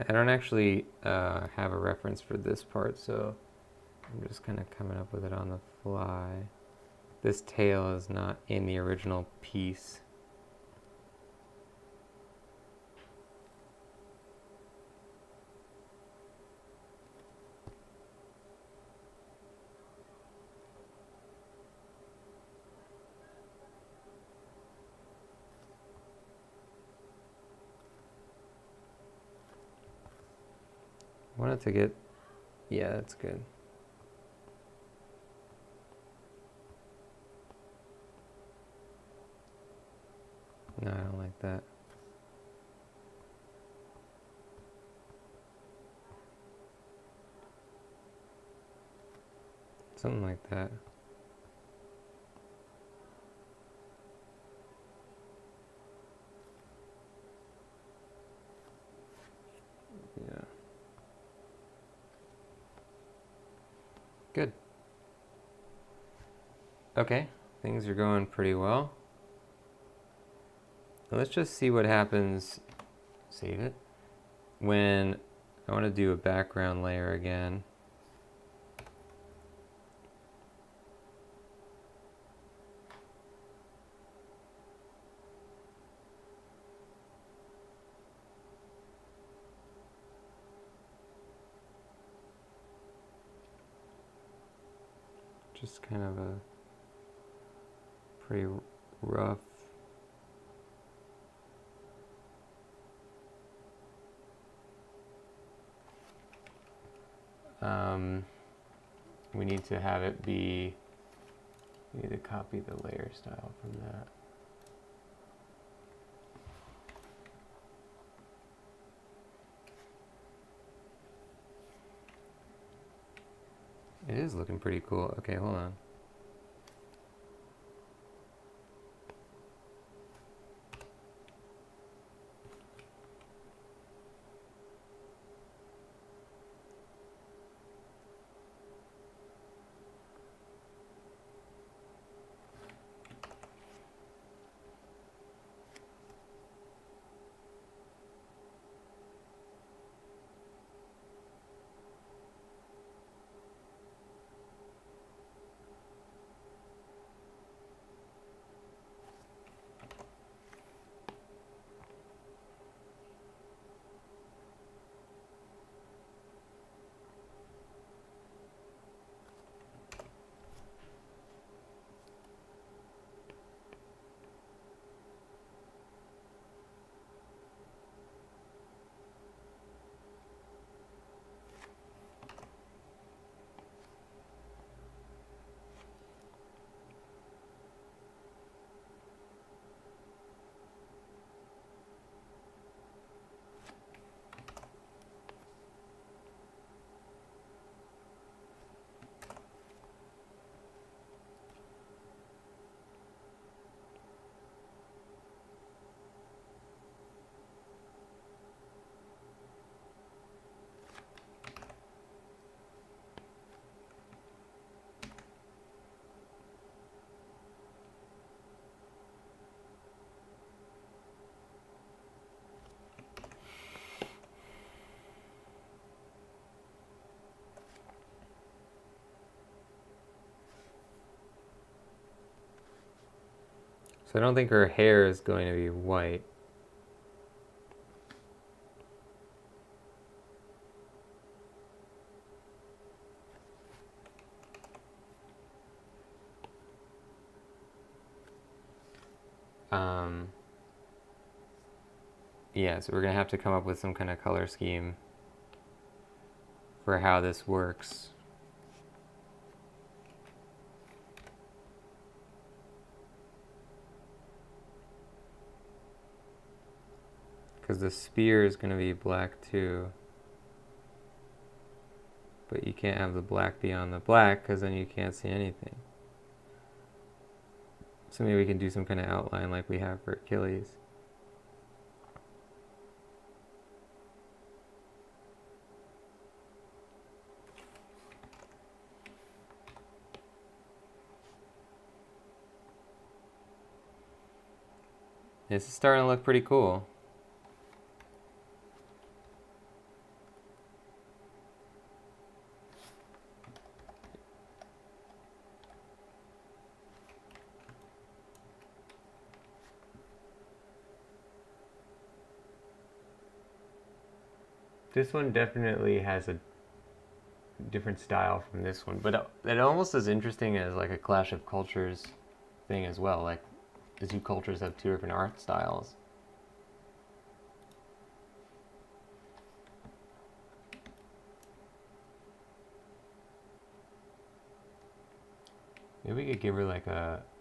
I don't actually have a reference for this part, so I'm just kind of coming up with it on the fly. This tail is not in the original piece. I want it to get, yeah, that's good. No, I don't like that. Something like that. Yeah. Good. Okay, things are going pretty well. Now let's just see what happens, save it, when I want to do a background layer again. Just kind of a pretty rough. We need to have it be, we need to copy the layer style from that. It is looking pretty cool. Okay, hold on. So I don't think her hair is going to be white. Yeah, so we're going to have to come up with some kind of color scheme for how this works. Because the spear is going to be black too. But you can't have the black be on the black because then you can't see anything. So maybe we can do some kind of outline like we have for Achilles. This is starting to look pretty cool. This one definitely has a different style from this one, but it almost as interesting as like a clash of cultures thing as well. Like the two cultures have two different art styles. Maybe we could give her like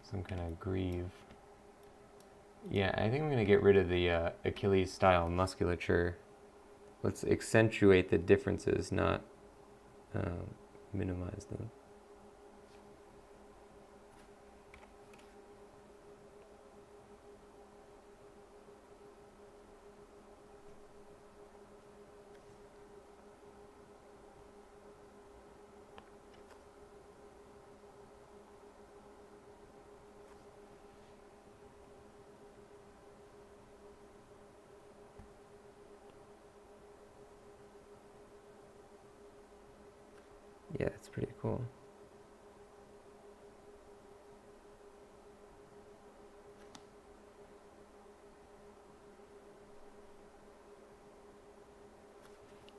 some kind of greave. Yeah, I think I'm gonna get rid of the Achilles style musculature. Let's accentuate the differences, not minimize them. Yeah, it's pretty cool.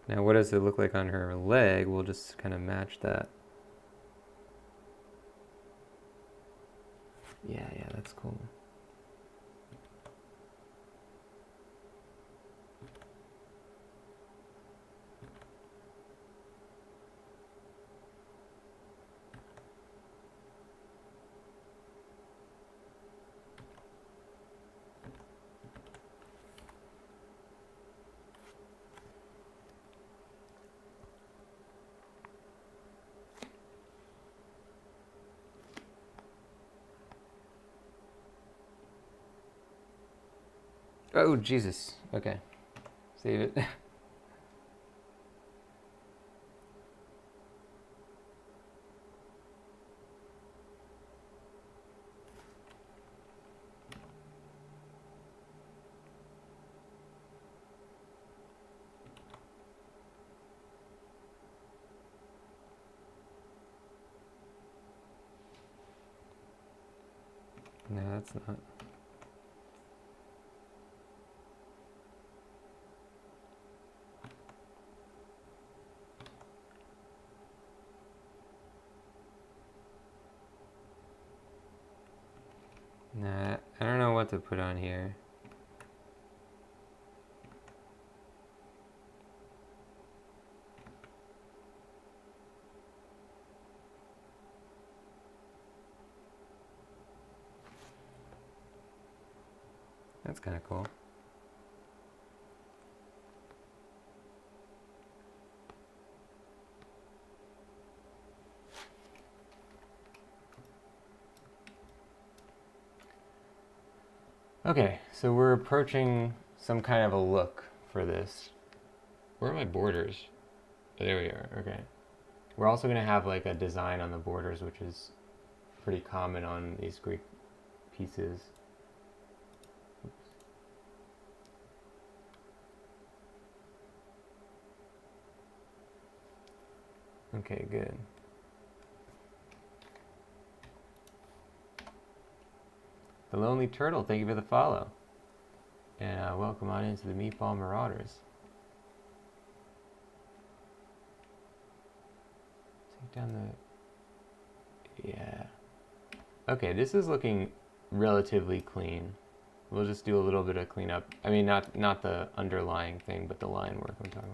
Now, what does it look like on her leg? We'll just kind of match that. Yeah, that's cool. Oh, Jesus. Okay. Save it. No, that's not. Nah, I don't know what to put on here. That's kind of cool. Okay, so we're approaching some kind of a look for this. Where are my borders? Oh, there we are. Okay. We're also going to have like a design on the borders, which is pretty common on these Greek pieces. Oops. Okay, good. The Lonely Turtle, thank you for the follow. And welcome on into the Meatball Marauders. Take down the... Yeah. Okay, this is looking relatively clean. We'll just do a little bit of cleanup. I mean, not the underlying thing, but the line work I'm talking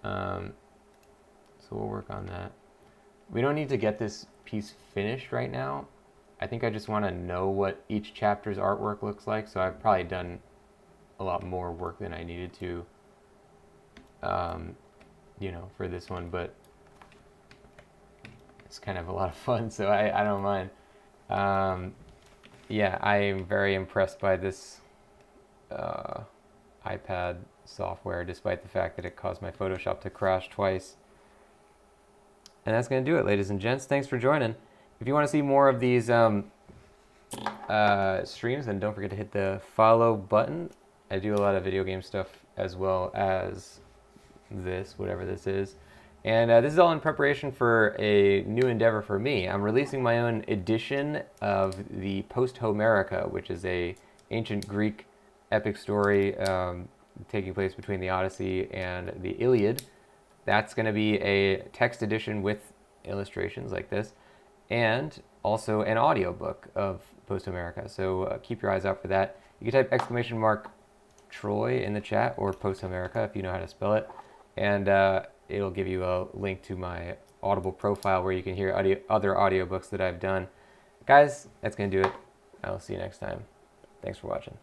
about. So we'll work on that. We don't need to get this piece finished right now. I think I just want to know what each chapter's artwork looks like, so I've probably done a lot more work than I needed to, you know, for this one, but it's kind of a lot of fun, so I don't mind. Yeah, I am very impressed by this iPad software, despite the fact that it caused my Photoshop to crash twice. And that's going to do it, ladies and gents. Thanks for joining. If you want to see more of these streams, then don't forget to hit the follow button. I do a lot of video game stuff as well as this, whatever this is. And this is all in preparation for a new endeavor for me. I'm releasing my own edition of the Posthomerica, which is a ancient Greek epic story taking place between the Odyssey and the Iliad. That's going to be a text edition with illustrations like this, and also an audiobook of Posthomerica. So keep your eyes out for that. You can type ! Troy in the chat, or Posthomerica if you know how to spell it, and it'll give you a link to my Audible profile where you can hear other audiobooks that I've done. Guys, that's going to do it. I will see you next time. Thanks for watching.